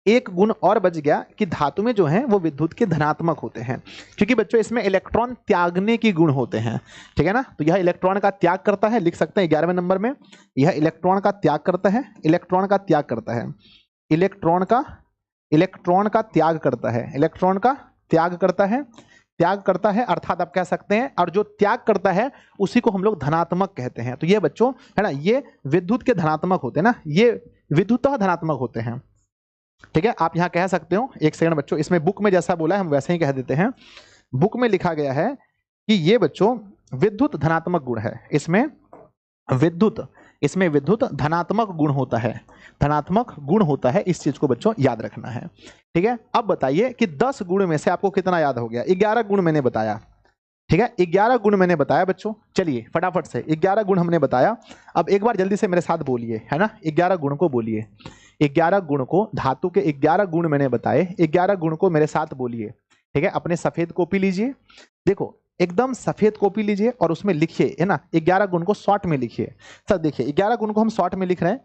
एक गुण और बच गया कि धातु में जो है वो विद्युत के धनात्मक होते हैं, क्योंकि बच्चों इसमें इलेक्ट्रॉन त्यागने की गुण होते हैं। ठीक है ना, तो यह इलेक्ट्रॉन का त्याग करता है, लिख सकते हैं 11वें नंबर में, यह इलेक्ट्रॉन का त्याग करता है, इलेक्ट्रॉन का त्याग करता है, इलेक्ट्रॉन का त्याग करता है, इलेक्ट्रॉन का त्याग करता है, त्याग करता है अर्थात आप कह सकते हैं, और जो त्याग करता है उसी को हम लोग धनात्मक कहते हैं। तो ये बच्चों है ना, ये विद्युत के धनात्मक होते हैं ना, ये विद्युतः धनात्मक होते हैं। ठीक है, आप यहां कह सकते हो, एक सेकंड बच्चों, इसमें बुक में जैसा बोला है हम वैसे ही कह देते हैं। बुक में लिखा गया है कि ये बच्चों विद्युत धनात्मक गुण है, इसमें विद्युत धनात्मक गुण होता है, धनात्मक गुण होता है। इस चीज को बच्चों याद रखना है। ठीक है, अब बताइए कि 10 गुण में से आपको कितना याद हो गया। 11 गुण मैंने बताया। ठीक है, 11 गुण मैंने बताया बच्चों। चलिए फटाफट से 11 गुण हमने बताया। अब एक बार जल्दी से मेरे साथ बोलिए, है ना, 11 गुण को बोलिए, 11 गुण को, धातु के 11 गुण मैंने बताए, 11 गुण को मेरे साथ बोलिए। ठीक है, अपने सफेद कॉपी लीजिए, देखो एकदम सफेद कॉपी लीजिए और उसमें लिखिए, है ना, 11 गुण को शॉर्ट में लिखिए। सर देखिए 11 गुण को हम शॉर्ट में लिख रहे हैं,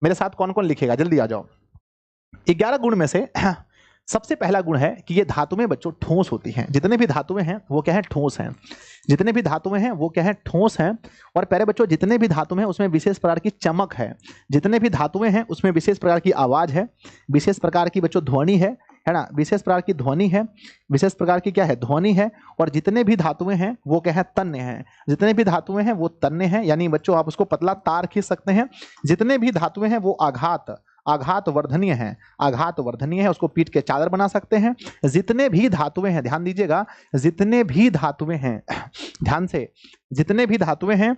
मेरे साथ कौन कौन लिखेगा, जल्दी आ जाओ। 11 गुण में से सबसे पहला गुण है कि ये धातु में बच्चों ठोस होती हैं। जितने भी धातुएं हैं वो क्या है, ठोस हैं। जितने भी धातुएं हैं वो क्या है, ठोस हैं। और प्यारे बच्चों जितने भी धातु हैं उसमें विशेष प्रकार की चमक है, जितने भी धातुएं हैं उसमें विशेष प्रकार की आवाज है, विशेष प्रकार की बच्चों ध्वनि है ना, विशेष प्रकार की ध्वनि है, विशेष प्रकार की क्या है, ध्वनि है। और जितने भी धातुएं हैं वो क्या है, तन्य हैं। जितने भी धातुएं हैं वो तन्य हैं, यानी बच्चों आप उसको पतला तार खींच सकते हैं। जितने भी धातुएं हैं वो आघात वर्धनीय है, आघात वर्धनीय है, उसको पीट के चादर बना सकते हैं। जितने भी धातुएं हैं, ध्यान दीजिएगा, जितने भी धातुएं हैं, ध्यान से, जितने भी धातुएं हैं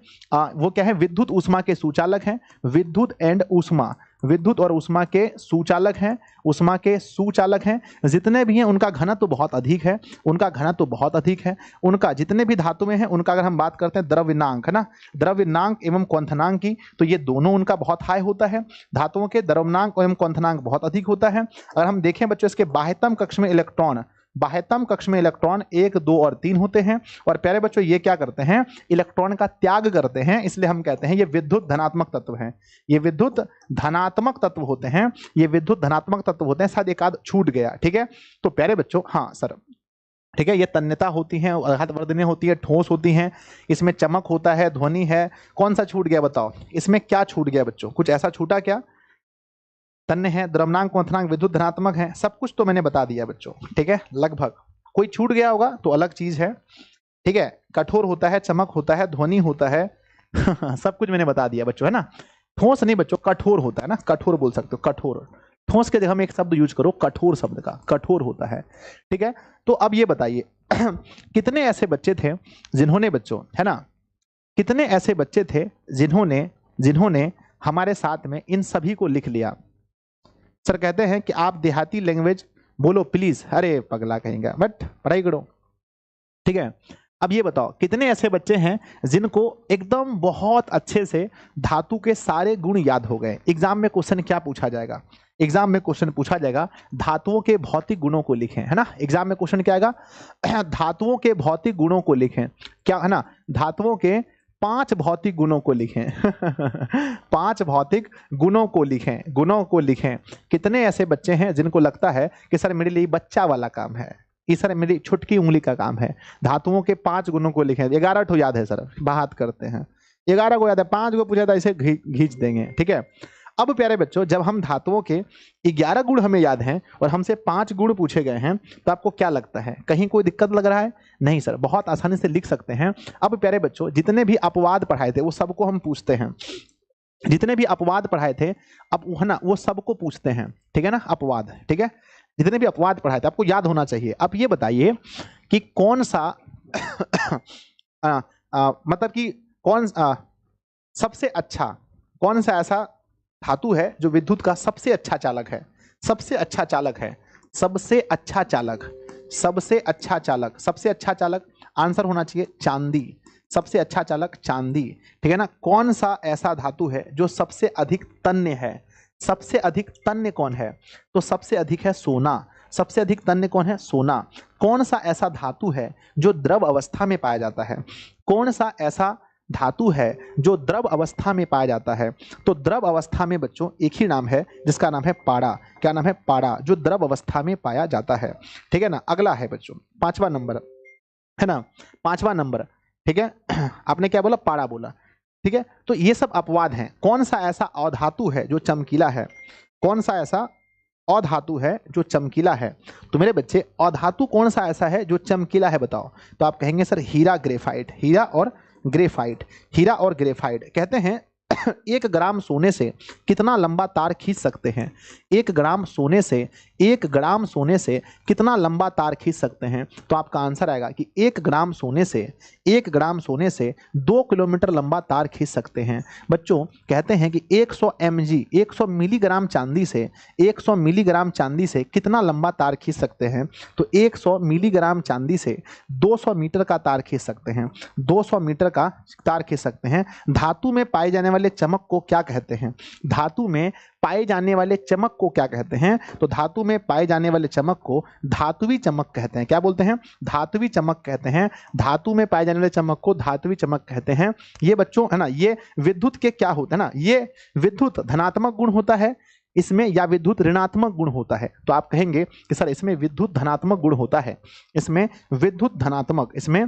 वो क्या है, विद्युत ऊष्मा के सुचालक हैं। विद्युत एंड ऊष्मा, विद्युत और ऊष्मा के सुचालक हैं, ऊष्मा के सुचालक हैं। जितने भी हैं उनका घनत्व बहुत अधिक है, उनका घनत्व बहुत अधिक है। उनका जितने भी धातुएं हैं उनका अगर हम बात करते हैं द्रव्यनांक, है ना, द्रव्यनांक एवं क्वंथनांक की, तो ये दोनों उनका बहुत हाई होता है। धातुओं के द्रव्यनांक एवं क्वंथनांक बहुत अधिक होता है। अगर हम देखें बच्चों इसके बाह्यतम कक्ष में इलेक्ट्रॉन, बाह्यतम कक्ष में इलेक्ट्रॉन 1, 2 और 3 होते हैं। और प्यारे बच्चों ये क्या करते हैं, इलेक्ट्रॉन का त्याग करते हैं, इसलिए हम कहते हैं ये विद्युत धनात्मक तत्व हैं, ये विद्युत धनात्मक तत्व होते हैं, ये विद्युत धनात्मक तत्व होते हैं। शायद एक आध छूट गया। ठीक है, तो प्यारे बच्चों, हाँ सर, ठीक है, ये तन्यता होती है, आघात वर्धनीय होती है, ठोस होती हैं, इसमें चमक होता है, ध्वनि है। कौन सा छूट गया बताओ, इसमें क्या छूट गया बच्चों, कुछ ऐसा छूटा क्या? तन्य है, द्रव्यनांक, क्वंथनांक, विद्युत धनात्मक है, सब कुछ तो मैंने बता दिया बच्चों। ठीक है, लगभग कोई छूट गया होगा तो अलग चीज है। ठीक है, कठोर होता है, चमक होता है, ध्वनि होता है सब कुछ मैंने बता दिया बच्चों, है ना। ठोस नहीं बच्चों, कठोर होता है ना, कठोर बोल सकते हो, कठोर। ठोस के जगह हम एक शब्द यूज करो, कठोर शब्द का, कठोर होता है। ठीक है, तो अब ये बताइए कितने ऐसे बच्चे थे जिन्होंने बच्चों, है ना, कितने ऐसे बच्चे थे जिन्होंने हमारे साथ में इन सभी को लिख लिया। सर कहते हैं कि आप देहाती लैंग्वेज बोलो प्लीज। अरे पगला कहेंगे, बट पढ़ाई करो। ठीक है, अब ये बताओ कितने ऐसे बच्चे हैं जिनको एकदम बहुत अच्छे से धातु के सारे गुण याद हो गए। एग्जाम में क्वेश्चन क्या पूछा जाएगा, एग्जाम में क्वेश्चन पूछा जाएगा धातुओं के भौतिक गुणों को लिखें, है ना। एग्जाम में क्वेश्चन क्या आएगा, धातुओं के भौतिक गुणों को लिखें, क्या है ना, धातुओं के 5 भौतिक गुणों को लिखें। 5 भौतिक गुणों को लिखें, गुणों को लिखें। कितने ऐसे बच्चे हैं जिनको लगता है कि सर मेरे लिए बच्चा वाला काम है, ये सर मेरी छुटकी उंगली का काम है। धातुओं के 5 गुणों को लिखें। 11 ठो याद है सर, बात करते हैं। 11 को याद है, 5 को पूछा था इसे खींच देंगे, ठीक है। अब प्यारे बच्चों, जब हम धातुओं के 11 गुण हमें याद हैं और हमसे 5 गुण पूछे गए हैं, तो आपको क्या लगता है, कहीं कोई दिक्कत लग रहा है? नहीं सर, बहुत आसानी से लिख सकते हैं। अब प्यारे बच्चों, जितने भी अपवाद पढ़ाए थे वो सबको हम पूछते हैं। जितने भी अपवाद पढ़ाए थे, अब है ना, वो सबको पूछते हैं, ठीक है ना, अपवाद, ठीक है। जितने भी अपवाद पढ़ाए थे आपको याद होना चाहिए। अब ये बताइए कि कौन सा मतलब कि सबसे अच्छा, कौन सा ऐसा धातु है जो विद्युत का सबसे अच्छा चालक है? सबसे अच्छा चालक है, सबसे अच्छा चालक, सबसे अच्छा चालक, सबसे अच्छा चालक आंसर होना चाहिए चांदी। सबसे अच्छा चालक चांदी, ठीक है ना। कौन सा ऐसा धातु है जो सबसे अधिक तन्य है? सबसे अधिक तन्य कौन है? तो सबसे अधिक है सोना। सबसे अधिक तन्य कौन है? सोना। कौन सा ऐसा धातु है जो द्रव अवस्था में पाया जाता है? कौन सा ऐसा धातु है जो द्रव अवस्था में पाया जाता है? तो द्रव अवस्था में बच्चों एक ही नाम है जिसका नाम है पारा। क्या नाम है? पारा, जो द्रव अवस्था में पाया जाता है, ठीक है ना। अगला है बच्चों 5वां नंबर, है ना, 5वां नंबर, ठीक है। आपने क्या बोला? पारा बोला, ठीक है। तो ये सब अपवाद हैं। कौन सा ऐसा अधातु है जो चमकीला है? कौन सा ऐसा अधातु है जो चमकीला है? तो मेरे बच्चे, अधातु कौन सा ऐसा है जो चमकीला है बताओ? तो आप कहेंगे सर हीरा, ग्रेफाइट। हीरा और ग्रेफाइट, हीरा और ग्रेफाइट। कहते हैं 1 ग्राम सोने से कितना लंबा तार खींच सकते हैं? 1 ग्राम सोने से, 1 ग्राम सोने से कितना लंबा तार खींच सकते हैं? तो आपका आंसर आएगा कि 1 ग्राम सोने से, 1 ग्राम सोने से 2 किलोमीटर लंबा तार खींच सकते हैं। बच्चों कहते हैं कि 100 mg, 100 मिलीग्राम चांदी से, 100 मिलीग्राम चांदी से कितना लंबा तार खींच सकते हैं? तो 100 मिलीग्राम चांदी से 200 मीटर का तार खींच सकते हैं। 200 मीटर का तार खींच सकते हैं। धातु में पाए जाने वाले चमक को क्या कहते हैं? धातु में पाए जाने वाले चमक को क्या कहते हैं? तो धातु में पाए जाने वाले चमक को धातुवी चमक कहते हैं। क्या बोलते हैं? धातुवी चमक कहते हैं। धातु में पाए जाने वाले चमक को धातुवी चमक कहते हैं। ये बच्चों है ना, ये विद्युत के क्या होता है ना, ये विद्युत धनात्मक गुण होता है इसमें या विद्युत ऋणात्मक गुण होता है? तो आप कहेंगे कि सर इसमें विद्युत धनात्मक गुण होता है। इसमें विद्युत धनात्मक, इसमें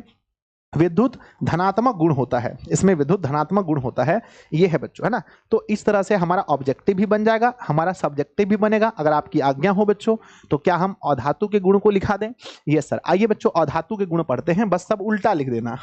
विद्युत धनात्मक गुण होता है, इसमें विद्युत धनात्मक गुण होता है। ये है बच्चों, है ना। तो इस तरह से हमारा ऑब्जेक्टिव भी बन जाएगा, हमारा सब्जेक्टिव भी बनेगा। अगर आपकी आज्ञा हो बच्चों, तो क्या हम अधातु के गुण को लिखा दें? Yes sir. आइए बच्चों अधातु के गुण पढ़ते हैं, बस सब उल्टा लिख देना।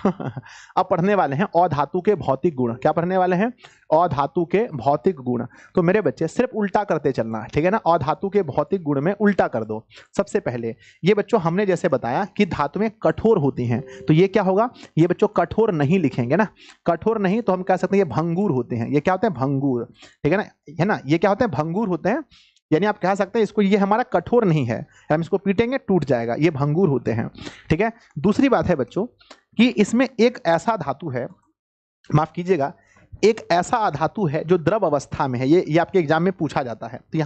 अब पढ़ने वाले हैं अधातु के भौतिक गुण। क्या पढ़ने वाले हैं? अधातु के भौतिक गुण। तो मेरे बच्चे सिर्फ उल्टा करते चलना, ठीक है ना। अधातु के भौतिक गुण में उल्टा कर दो। सबसे पहले ये बच्चों हमने जैसे बताया कि धातुएं कठोर होती हैं, तो ये क्या होगा? ये बच्चों कठोर नहीं लिखेंगे ना, कठोर नहीं, तो हम कह सकते हैं ये भंगुर होते हैं। ये क्या होते हैं? भंगुर, ठीक है ना, है ना। ये क्या होते हैं? भंगुर होते हैं। यानी आप कह सकते हैं इसको, ये हमारा कठोर नहीं है, हम इसको पीटेंगे टूट जाएगा, ये भंगुर होते हैं, ठीक है। दूसरी बात है बच्चों कि इसमें एक ऐसा धातु है, माफ कीजिएगा, एक ऐसा धातु है जो द्रव अवस्था में है। ये आपके एग्जाम में पूछा जाता है। तो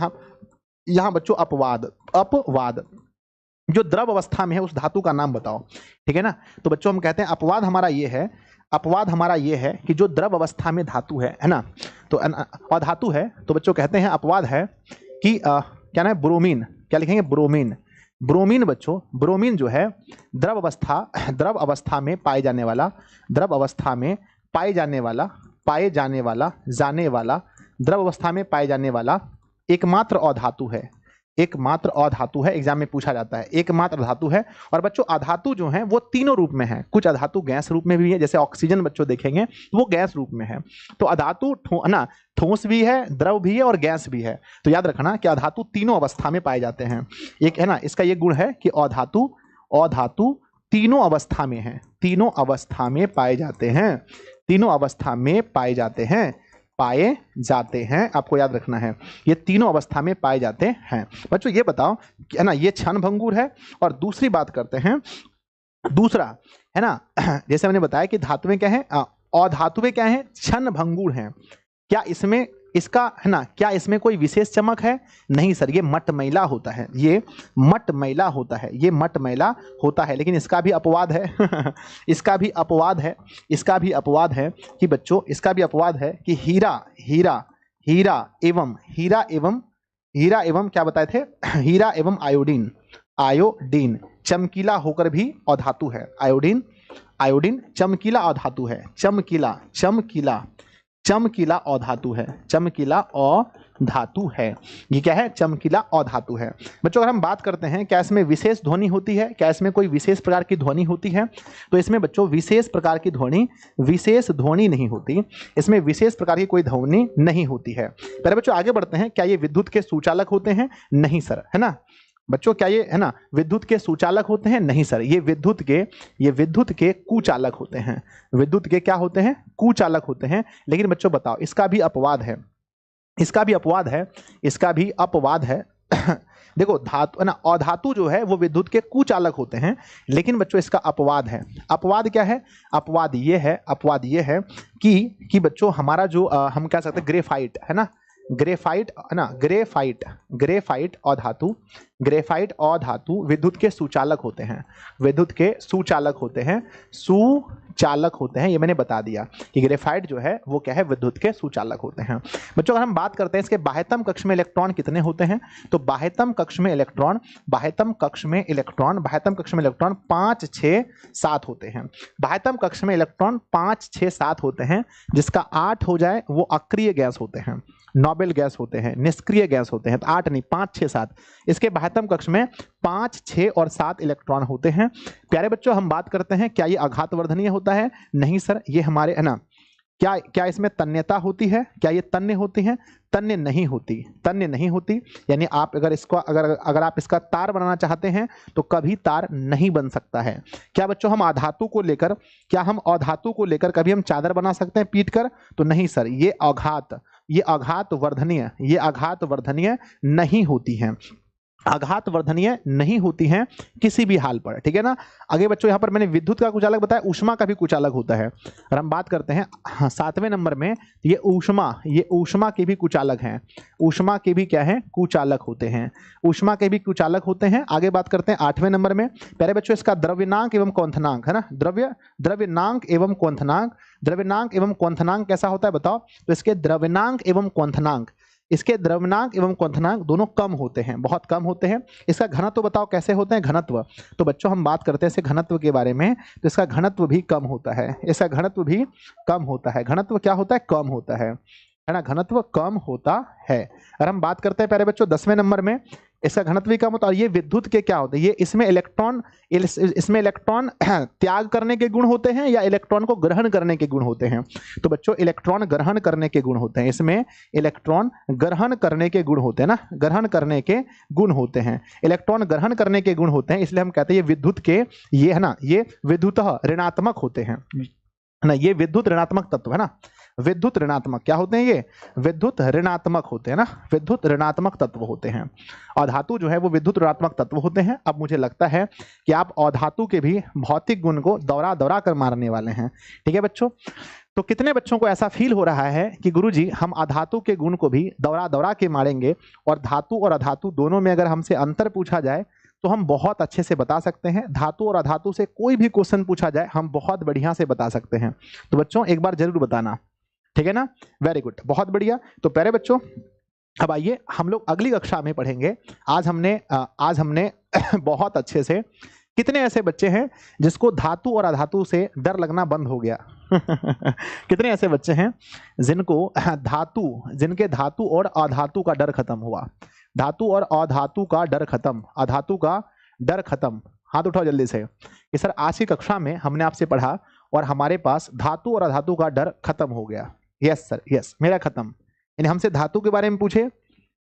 यहाँ बच्चों अपवाद, अपवाद जो द्रव अवस्था में है उस धातु का नाम बताओ, ठीक है ना। तो बच्चों हम कहते हैं अपवाद हमारा ये है, अपवाद हमारा ये है कि जो द्रव अवस्था में धातु है ना, तो अधातु है, तो बच्चों कहते हैं अपवाद है कि क्या नाम है? ब्रोमीन। क्या लिखेंगे? ब्रोमीन। ब्रोमीन बच्चों, ब्रोमीन जो है द्रव अवस्था में पाए जाने वाला, द्रव अवस्था में पाए जाने वाला, द्रव अवस्था में पाए जाने वाला एकमात्र अधातु है। एकमात्र अधातु है, एग्जाम में पूछा जाता है, एकमात्र धातु है। और बच्चों अधातु जो है वो तीनों रूप में है। कुछ अधातु गैस रूप में भी है, जैसे ऑक्सीजन बच्चों देखेंगे तो वो गैस रूप में है। तो अधातु ना ठोस भी है, द्रव भी है और गैस भी है। तो याद रखना कि अधातु तीनों अवस्था में पाए जाते हैं। एक है ना, इसका ये गुण है कि अधातु तीनों अवस्था में है, तीनों अवस्था में पाए जाते हैं, तीनों अवस्था में पाए जाते हैं, पाए जाते हैं। आपको याद रखना है ये तीनों अवस्था में पाए जाते हैं। बच्चों ये बताओ है ना, ये क्षण भंगुर है। और दूसरी बात करते हैं, दूसरा है ना, जैसे मैंने बताया कि धातुएं क्या हैं? अधातुएं क्या हैं? क्षण भंगुर हैं। क्या इसमें इसका है ना, क्या इसमें कोई विशेष चमक है? नहीं सर, ये मटमैला होता है, ये मटमैला होता है, ये मटमैला होता है। लेकिन इसका भी अपवाद है इसका भी अपवाद है, इसका भी अपवाद है कि बच्चों, इसका भी अपवाद है कि हीरा हीरा हीरा एवं हीरा एवं हीरा एवं क्या बताए थे हीरा एवं आयोडीन, आयोडीन चमकीला होकर भी अधातु है। आयोडीन, आयोडीन चमकीला अधातु है, चमकीला चमकीला चमकीला अधातु है, चमकीला अधातु है। ये क्या है? चमकीला अधातु है। बच्चों अगर हम बात करते हैं क्या इसमें विशेष ध्वनि होती है, क्या इसमें कोई विशेष प्रकार की ध्वनि होती है, तो इसमें बच्चों विशेष प्रकार की ध्वनि, विशेष ध्वनि नहीं होती, इसमें विशेष प्रकार की कोई ध्वनि नहीं होती है। पहले बच्चों आगे बढ़ते हैं, क्या ये विद्युत के सुचालक होते हैं? नहीं सर, है ना बच्चों, क्या ये है ना विद्युत के सुचालक होते हैं? नहीं सर, ये विद्युत के कुचालक होते हैं। विद्युत के क्या होते हैं? कुचालक होते हैं। लेकिन बच्चों बताओ, इसका भी अपवाद है, इसका भी अपवाद है, इसका भी अपवाद है देखो धातु है ना, अधातु जो है वो विद्युत के कुचालक होते हैं, लेकिन बच्चों इसका अपवाद है। अपवाद क्या है? अपवाद ये है, अपवाद ये है कि बच्चों हमारा जो हम कह सकते हैं ग्रेफाइट है ना, ग्रेफाइट है ना, ग्रेफाइट, ग्रेफाइट अधातु, ग्रेफाइट अधातु विद्युत के सुचालक होते हैं, विद्युत के सुचालक होते हैं, सुचालक होते हैं। ये मैंने बता दिया कि ग्रेफाइट जो है वो क्या है? विद्युत के सुचालक होते हैं। बच्चों अगर हम बात करते हैं इसके बाह्यतम कक्ष में इलेक्ट्रॉन कितने होते हैं, तो बाह्यतम कक्ष में इलेक्ट्रॉन, बाह्यतम कक्ष में इलेक्ट्रॉन, बाह्यतम कक्ष में इलेक्ट्रॉन 5, 6, 7 होते हैं। बाह्यतम कक्ष में इलेक्ट्रॉन 5, 6, 7 होते हैं। जिसका 8 हो जाए वो अक्रिय गैस होते हैं, नोबेल गैस होते हैं, निष्क्रिय गैस होते हैं। तो 8 नहीं, 5, 6, 7। इसके बाह्यतम कक्ष में 5, 6 और 7 इलेक्ट्रॉन होते हैं। प्यारे बच्चों हम बात करते हैं क्या ये आघातवर्धनीय होता है? नहीं सर, ये हमारे है ना, क्या इसमें तन्यता होती है? क्या ये तन्य होती है? तन्य नहीं होती, तन्य नहीं होती। यानी आप अगर इसको अगर आप इसका तार बनाना चाहते हैं तो कभी तार नहीं बन सकता है। क्या बच्चों हम अधातु को लेकर, क्या हम अधातु को लेकर कभी हम चादर बना सकते हैं पीट कर? तो नहीं सर, ये आघात वर्धनीय, ये आघात वर्धनीय नहीं होती हैं, आघात वर्धनीय नहीं होती हैं किसी भी हाल पर, ठीक है ना। आगे बच्चों यहाँ पर मैंने विद्युत का कुचालक बताया, ऊष्मा का भी कुचालक होता है। और हम बात करते हैं 7वें नंबर में, ये ऊष्मा के भी कुचालक हैं, ऊष्मा के भी क्या है? कुचालक होते हैं, ऊष्मा के भी कुचालक होते हैं। आगे बात करते हैं 8वें नंबर में, प्यारे बच्चों इसका द्रव्यनांक एवं क्वथनांक है ना, द्रव्यनांक एवं क्वथनांक, द्रव्यनांक एवं क्वथनांक कैसा होता है बताओ? तो इसके द्रव्यनांक एवं क्वथनांक, इसके द्रव्यनांक एवं क्वथनांक दोनों कम होते हैं, बहुत कम होते हैं। इसका घनत्व बताओ कैसे होते हैं? घनत्व, तो बच्चों हम बात करते हैं इसके घनत्व के बारे में, तो इसका घनत्व भी कम होता है, इसका घनत्व भी कम होता है। घनत्व क्या होता है? कम होता है ना, घनत्व कम होता है। और हम बात करते हैं प्यारे बच्चों 10वें नंबर में, इसका घनत्व भी कम होता है। और ये विद्युत के क्या होते हैं? ये इसमें इलेक्ट्रॉन त्याग करने के गुण होते हैं या इलेक्ट्रॉन को ग्रहण करने के गुण होते हैं? तो बच्चों इलेक्ट्रॉन ग्रहण करने के गुण होते हैं, इसमें इलेक्ट्रॉन ग्रहण करने के गुण होते हैं ना, ग्रहण करने के गुण होते हैं, इलेक्ट्रॉन ग्रहण करने के गुण होते हैं। इसलिए हम कहते हैं ये विद्युत के, ये है ना, ये विद्युतः ऋणात्मक होते हैं ना, ये विद्युत ऋणात्मक तत्व है ना, विद्युत ऋणात्मक क्या होते हैं? ये विद्युत ऋणात्मक होते हैं ना, विद्युत ऋणात्मक तत्व होते हैं। अधातु जो है वो विद्युत ऋणात्मक तत्व होते हैं। अब मुझे लगता है कि आप अधातु के भी भौतिक गुण को दौरा कर मारने वाले हैं, ठीक है बच्चों। तो कितने बच्चों को ऐसा फील हो रहा है कि गुरुजी हम अधातु के गुण को भी दौरा के मारेंगे, और धातु और अधातु दोनों में अगर हमसे अंतर पूछा जाए तो हम बहुत अच्छे से बता सकते हैं। धातु और अधातु से कोई भी क्वेश्चन पूछा जाए हम बहुत बढ़िया से बता सकते हैं। तो बच्चों एक बार जरूर बताना, ठीक है ना। वेरी गुड, बहुत बढ़िया। तो प्यारे बच्चों अब आइए हम लोग अगली कक्षा में पढ़ेंगे। आज हमने बहुत अच्छे से, कितने ऐसे बच्चे हैं जिसको धातु और अधातु से डर लगना बंद हो गया कितने ऐसे बच्चे हैं जिनके धातु और अधातु का डर खत्म हुआ? धातु और अधातु का डर खत्म, अधातु का डर खत्म। हाथ उठाओ जल्दी से कि सर आज की कक्षा में हमने आपसे पढ़ा और हमारे पास धातु और अधातु का डर खत्म हो गया। यस सर, यस, मेरा खत्म। यानी हमसे धातु के बारे में पूछे,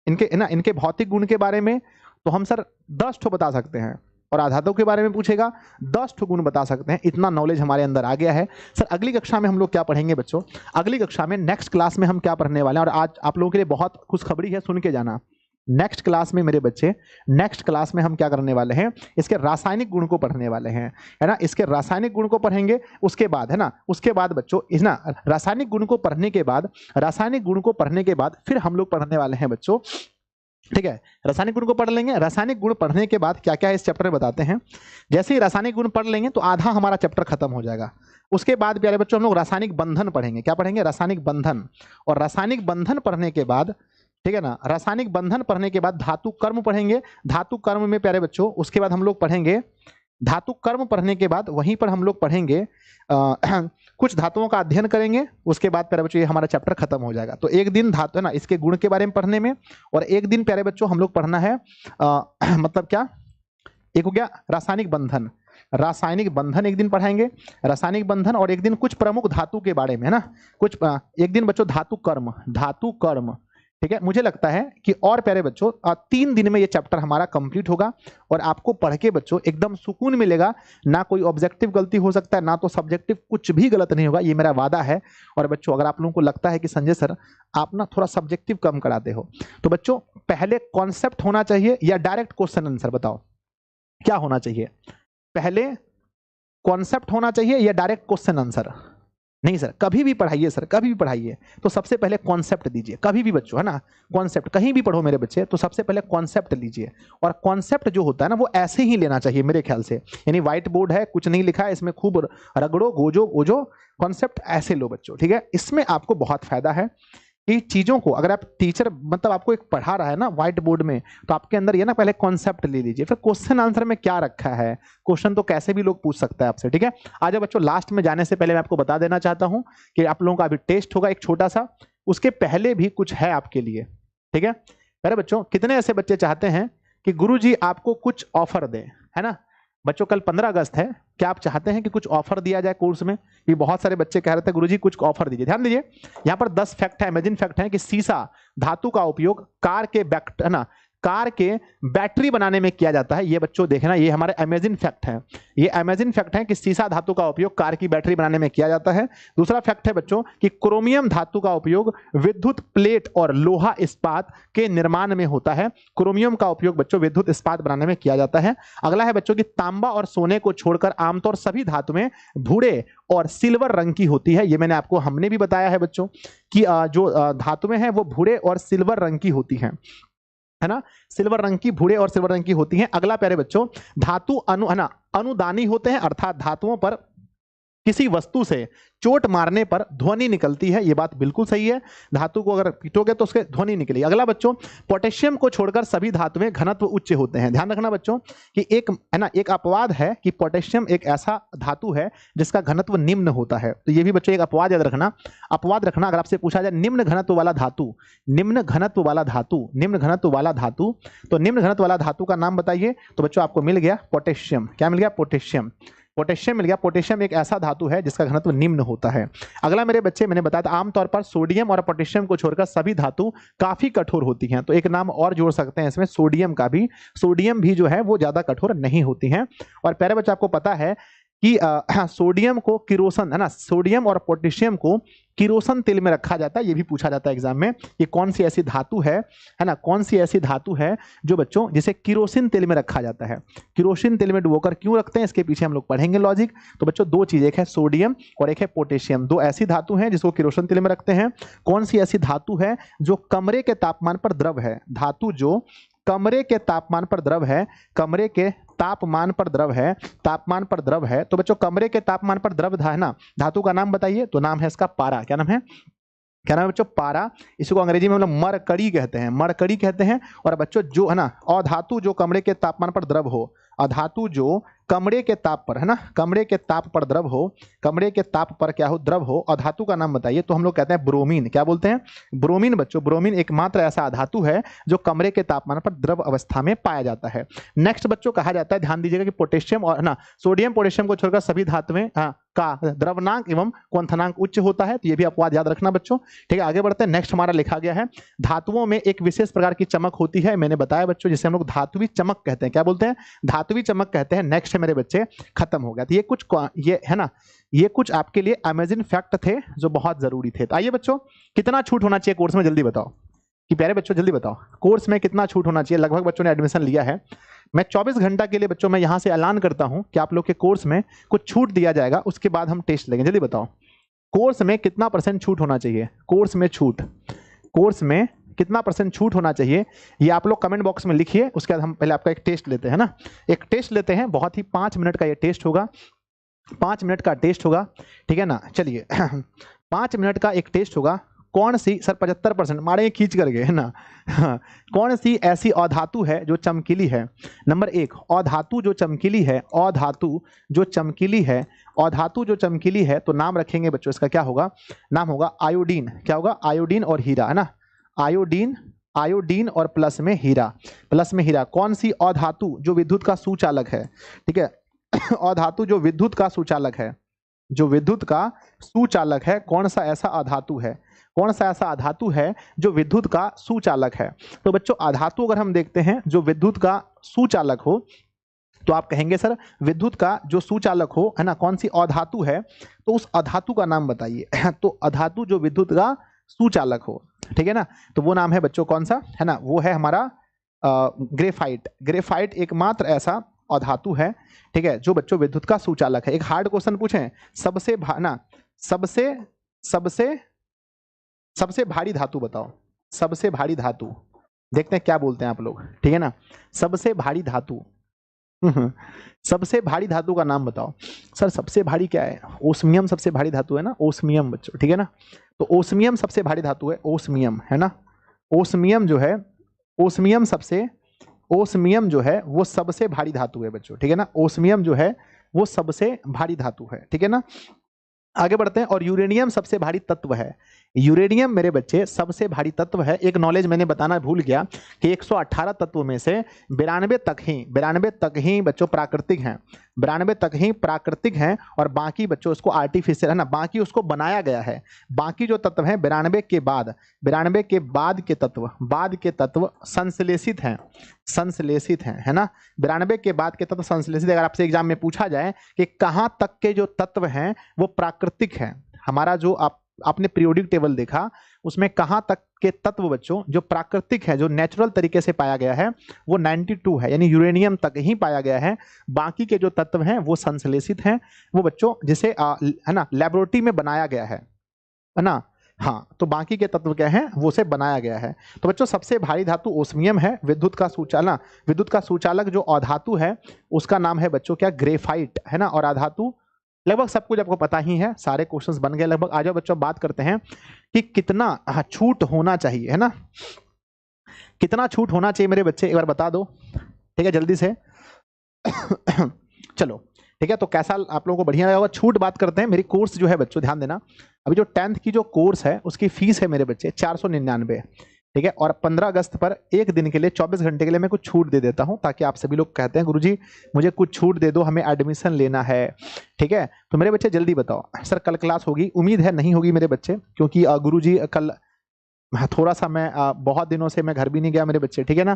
इनके भौतिक गुण के बारे में, तो हम सर 10 ठो बता सकते हैं, और अधातु के बारे में पूछेगा 10 ठो गुण बता सकते हैं। इतना नॉलेज हमारे अंदर आ गया है। सर अगली कक्षा में हम लोग क्या पढ़ेंगे बच्चों? अगली कक्षा में नेक्स्ट क्लास में हम क्या पढ़ने वाले हैं? और आज आप लोगों के लिए बहुत खुशखबरी है, सुन के जाना। नेक्स्ट क्लास में मेरे बच्चे, नेक्स्ट क्लास में हम क्या करने वाले हैं, इसके रासायनिक गुण को पढ़ने वाले हैं, है ना। इसके रासायनिक गुण को पढ़ेंगे, उसके बाद, है ना, उसके बाद बच्चों इस ना रासायनिक गुण को पढ़ने के बाद, रासायनिक गुण को पढ़ने के बाद फिर हम लोग पढ़ने वाले हैं बच्चों, ठीक है। रासायनिक गुण को पढ़ लेंगे, रासायनिक गुण पढ़ने के बाद क्या क्या है इस चैप्टर में बताते हैं। जैसे ही रासायनिक गुण पढ़ लेंगे तो आधा हमारा चैप्टर खत्म हो जाएगा। उसके बाद प्यारे बच्चों हम लोग रासायनिक बंधन पढ़ेंगे। क्या पढ़ेंगे? रासायनिक बंधन। और रासायनिक बंधन पढ़ने के बाद, ठीक है ना, रासायनिक बंधन पढ़ने के बाद धातु कर्म पढ़ेंगे। धातु कर्म में प्यारे बच्चों उसके बाद हम लोग पढ़ेंगे, धातु कर्म पढ़ने के बाद वहीं पर हम लोग पढ़ेंगे कुछ धातुओं का अध्ययन करेंगे। उसके बाद प्यारे बच्चों ये हमारा चैप्टर खत्म हो जाएगा। तो एक दिन धातु, है ना, इसके गुण के बारे में पढ़ने में, और एक दिन प्यारे बच्चों हम लोग पढ़ना है मतलब क्या, एक हो गया रासायनिक बंधन, रासायनिक बंधन एक दिन पढ़ाएंगे, रासायनिक बंधन, और एक दिन कुछ प्रमुख धातु के बारे में, है ना, कुछ एक दिन बच्चों धातु कर्म, धातु कर्म, ठीक है। मुझे लगता है कि और प्यारे बच्चों 3 दिन में ये चैप्टर हमारा कंप्लीट होगा और आपको पढ़ के बच्चों एकदम सुकून मिलेगा। ना कोई ऑब्जेक्टिव गलती हो सकता है, ना तो सब्जेक्टिव, कुछ भी गलत नहीं होगा, ये मेरा वादा है। और बच्चों अगर आप लोगों को लगता है कि संजय सर आप ना थोड़ा सब्जेक्टिव कम कराते हो, तो बच्चों पहले कॉन्सेप्ट होना चाहिए या डायरेक्ट क्वेश्चन आंसर, बताओ क्या होना चाहिए? पहले कॉन्सेप्ट होना चाहिए या डायरेक्ट क्वेश्चन आंसर? नहीं सर, कभी भी पढ़ाइए सर, कभी भी पढ़ाइए तो सबसे पहले कॉन्सेप्ट दीजिए, कभी भी बच्चों, है ना, कॉन्सेप्ट कहीं भी पढ़ो मेरे बच्चे तो सबसे पहले कॉन्सेप्ट लीजिए। और कॉन्सेप्ट जो होता है ना वो ऐसे ही लेना चाहिए मेरे ख्याल से, यानी व्हाइट बोर्ड है, कुछ नहीं लिखा है, इसमें खूब रगड़ो गोजो गोजो, कॉन्सेप्ट ऐसे लो बच्चों, ठीक है। इसमें आपको बहुत फायदा है कि चीजों को अगर आप टीचर मतलब आपको एक पढ़ा रहा है ना व्हाइट बोर्ड में, तो आपके अंदर ये ना पहले कॉन्सेप्ट ले लीजिए, फिर क्वेश्चन आंसर में क्या रखा है, क्वेश्चन तो कैसे भी लोग पूछ सकता है आपसे, ठीक है। आज बच्चों लास्ट में जाने से पहले मैं आपको बता देना चाहता हूं कि आप लोगों का अभी टेस्ट होगा एक छोटा सा, उसके पहले भी कुछ है आपके लिए, ठीक है। अरे बच्चों कितने ऐसे बच्चे चाहते हैं कि गुरुजी आपको कुछ ऑफर दे, है ना। बच्चों कल 15 अगस्त है, क्या आप चाहते हैं कि कुछ ऑफर दिया जाए कोर्स में? ये बहुत सारे बच्चे कह रहे थे गुरुजी कुछ ऑफर दीजिए। ध्यान दीजिए, यहाँ पर 10 फैक्ट है, इमेजिन फैक्ट है कि सीसा धातु का उपयोग कार के है ना, कार के बैटरी बनाने में किया जाता है। ये बच्चों देखना, ये हमारे अमेजिंग फैक्ट है, ये अमेजिंग फैक्ट है कि सीसा धातु का उपयोग कार की बैटरी बनाने में किया जाता है। दूसरा फैक्ट है बच्चों कि क्रोमियम धातु का उपयोग विद्युत प्लेट और लोहा इस्पात के निर्माण में होता है। क्रोमियम का उपयोग बच्चों विद्युत इस्पात बनाने में किया जाता है। अगला है बच्चों कि तांबा और सोने को छोड़कर आमतौर सभी धातु में भूरे और सिल्वर रंग की होती है। ये मैंने आपको, हमने भी बताया है बच्चों कि जो धातु में है वो भूरे और सिल्वर रंग की होती है, है ना, सिल्वर रंग की, भूरे और सिल्वर रंग की होती हैं। अगला प्यारे बच्चों धातु है ना अनुदानी होते हैं, अर्थात धातुओं पर किसी वस्तु से चोट मारने पर ध्वनि निकलती है। यह बात बिल्कुल सही है, धातु को अगर पीटोगे तो उसके ध्वनि निकलेगी। अगला बच्चों पोटेशियम को छोड़कर सभी धातुएं घनत्व उच्च होते हैं। ध्यान रखना बच्चों कि एक, है ना, एक अपवाद है कि पोटेशियम एक ऐसा धातु है जिसका घनत्व निम्न होता है। तो ये भी बच्चों एक अपवाद याद रखना, अपवाद रखना। अगर आपसे पूछा जाए निम्न घनत्व वाला धातु, निम्न घनत्व वाला धातु, निम्न घनत्व वाला धातु, तो निम्न घनत्व वाला धातु का नाम बताइए, तो बच्चों आपको मिल गया पोटेशियम। क्या मिल गया? पोटेशियम। पोटेशियम मिल गया। पोटेशियम एक ऐसा धातु है जिसका घनत्व निम्न होता है। अगला मेरे बच्चे मैंने बताया था आमतौर पर सोडियम और पोटेशियम को छोड़कर सभी धातु काफी कठोर होती हैं। तो एक नाम और जोड़ सकते हैं इसमें, सोडियम का भी, सोडियम भी जो है वो ज्यादा कठोर नहीं होती हैं। और प्यारे बच्चे आपको पता है कि सोडियम को किरोसन, है ना, सोडियम और पोटेशियम को किरोसन तेल में रखा जाता है। ये भी पूछा जाता है एग्जाम में कि कौन सी ऐसी धातु है ना, कौन सी ऐसी धातु है जो बच्चों जिसे किरोसिन तेल में रखा जाता है। किरोसिन तेल में डुबोकर क्यों रखते हैं, इसके पीछे हम लोग पढ़ेंगे लॉजिक। तो बच्चों दो चीज, एक है सोडियम और एक है पोटेशियम, दो ऐसी धातु हैं जिसको किरोसिन तेल में रखते हैं। कौन सी ऐसी धातु है जो कमरे के तापमान पर द्रव है? धातु जो कमरे के तापमान पर द्रव है, कमरे के तापमान पर द्रव है, तापमान पर द्रव है। तो बच्चों कमरे के तापमान पर द्रव है ना, धातु का नाम बताइए। तो नाम है इसका पारा। क्या नाम है? क्या नाम है बच्चों? पारा। इसको अंग्रेजी में हम लोग मरकरी कहते हैं, मरकरी कहते हैं। और बच्चों जो है ना अधातु जो कमरे के तापमान पर द्रव हो, अधातु जो कमरे के ताप पर, है ना, कमरे के ताप पर द्रव हो, कमरे के ताप पर क्या हो? द्रव हो। अधातु का नाम बताइए। तो हम लोग कहते हैं ब्रोमीन। क्या बोलते हैं? ब्रोमीन। बच्चों ब्रोमीन एकमात्र ऐसा अधातु है जो कमरे के तापमान पर द्रव अवस्था में पाया जाता है। नेक्स्ट बच्चों कहा जाता है, ध्यान दीजिएगा कि पोटेशियम और ना सोडियम पोटेशियम को छोड़कर सभी धातुएं का द्रवनांक एवं क्वथनांक उच्च होता है। तो ये भी अपवाद याद रखना बच्चों। ठीक है, आगे बढ़ते हैं। नेक्स्ट हमारा लिखा गया है धातुओं में एक विशेष प्रकार की चमक होती है। मैंने बताया बच्चों जिसे हम लोग धातुवी चमक कहते हैं। क्या बोलते हैं? धातुवी चमक कहते हैं। नेक्स्ट है मेरे बच्चे, खत्म हो गया। तो ये कुछ, ये है ना, ये कुछ आपके लिए अमेजिंग फैक्ट थे जो बहुत जरूरी थे। तो आइए बच्चों, कितना छूट होना चाहिए कोर्स में, जल्दी बताओ कि प्यारे बच्चों जल्दी बताओ कोर्स में कितना छूट होना चाहिए। लगभग बच्चों ने एडमिशन लिया है। मैं 24 घंटा के लिए बच्चों मैं यहाँ से ऐलान करता हूँ कि आप लोग के कोर्स में कुछ छूट दिया जाएगा, उसके बाद हम टेस्ट लेंगे। जल्दी बताओ कोर्स में कितना % छूट होना चाहिए। कोर्स में छूट, कोर्स में कितना % छूट होना चाहिए, ये आप लोग कमेंट बॉक्स में लिखिए। उसके बाद हम पहले आपका एक टेस्ट लेते हैं ना, एक टेस्ट लेते हैं। बहुत ही 5 मिनट का ये टेस्ट होगा, 5 मिनट का टेस्ट होगा, ठीक है ना। चलिए 5 मिनट का एक टेस्ट होगा। कौन सी सर 75% मारेंगे खींच करके, है ना। कौन सी ऐसी अधातु है जो चमकीली है। नंबर 1 अधातु जो चमकीली है, अधातु जो चमकीली है, अधातु जो चमकीली है, तो नाम रखेंगे बच्चों इसका क्या होगा, नाम होगा आयोडीन। क्या होगा, आयोडीन और हीरा, है ना। आयोडीन, आयोडीन और प्लस में हीरा, प्लस में हीरा। कौन सी अधातु जो विद्युत का सुचालक है, ठीक है। अधातु जो विद्युत का सुचालक है, जो विद्युत का सुचालक है, कौन सा ऐसा अधातु है, कौन सा ऐसा अधातु है जो विद्युत का सुचालक है। तो बच्चों अधातु अगर हम देखते हैं जो विद्युत का सुचालक हो, तो आप कहेंगे सर विद्युत का जो सुचालक हो, है ना, कौन सी अधातु है, तो उस अधातु का नाम बताइए। तो अधातु जो विद्युत का सुचालक हो, ठीक है ना, तो वो नाम है बच्चों कौन सा, है ना, वो है हमारा ग्रेफाइट। ग्रेफाइट एकमात्र ऐसा अधातु है, ठीक है, जो बच्चों विद्युत का सुचालक है। एक हार्ड क्वेश्चन पूछें, सबसे ना सबसे सबसे सबसे भारी धातु बताओ, सबसे भारी धातु, देखते हैं क्या बोलते हैं आप लोग, ठीक है ना। सबसे भारी धातु, सबसे भारी धातु का नाम बताओ। सर सबसे भारी क्या है, ओस्मियम सबसे भारी धातु है ना, ओस्मियम बच्चों, ठीक है ना। तो ओस्मियम सबसे भारी धातु है, ओस्मियम, है ना। ओस्मियम जो है, ओस्मियम सबसे, ओस्मियम जो है वो सबसे भारी धातु है बच्चों, ठीक है ना। ओस्मियम जो है वो सबसे भारी धातु है, ठीक है ना। आगे बढ़ते हैं। और यूरेनियम सबसे भारी तत्व है। यूरेनियम मेरे बच्चे सबसे भारी तत्व है। एक नॉलेज मैंने बताना भूल गया कि 118 तत्वों में से 92 तक ही बच्चों प्राकृतिक हैं, 92 तक ही प्राकृतिक हैं, और बाकी बच्चों उसको आर्टिफिशियल, है ना, बाकी उसको बनाया गया है। बाकी जो तत्व हैं 92 के बाद, 92 के बाद के तत्व, बाद के तत्व संश्लेषित हैं, संश्लेषित हैं, है ना। 92 के बाद के तत्व संश्लेषित। अगर आपसे एग्जाम में पूछा जाए कि कहाँ तक के जो तत्व हैं वो प्राकृतिक हैं, हमारा जो आपने पीरियोडिक टेबल देखा उसमें कहां तक के तत्व बच्चों जो प्राकृतिक है, जो नेचुरल तरीके से पाया गया है, वो 92 है, यानी यूरेनियम तक ही पाया गया है। बाकी के जो तत्व हैं वो संश्लेषित हैं, वो बच्चों जिसे है ना लैबोरेटरी में बनाया गया है ना। हाँ, तो बाकी के तत्व क्या हैं, वो से बनाया गया है। तो बच्चों सबसे भारी धातु ओस्मियम है। विद्युत का सुचालक, विद्युत का सुचालक जो अधातु है उसका नाम है बच्चों क्या, ग्रेफाइट, है ना। और अधातु लगभग सब कुछ आपको पता ही है, सारे क्वेश्चंस बन गए लगभग। आ जाओ बच्चों बात करते हैं कि कितना छूट होना चाहिए, है ना, कितना छूट होना चाहिए मेरे बच्चे, एक बार बता दो, ठीक है, जल्दी से। चलो ठीक है, तो कैसा आप लोगों को बढ़िया लगा होगा। छूट बात करते हैं। मेरी कोर्स जो है बच्चों ध्यान देना, अभी जो 10th की जो कोर्स है उसकी फीस है मेरे बच्चे 499, ठीक है। और 15 अगस्त पर एक दिन के लिए 24 घंटे के लिए मैं कुछ छूट दे देता हूं, ताकि आप सभी लोग कहते हैं गुरुजी मुझे कुछ छूट दे दो, हमें एडमिशन लेना है, ठीक है। तो मेरे बच्चे जल्दी बताओ सर कल क्लास होगी, उम्मीद है नहीं होगी मेरे बच्चे, क्योंकि गुरुजी कल थोड़ा सा मैं बहुत दिनों से मैं घर भी नहीं गया मेरे बच्चे, ठीक है ना।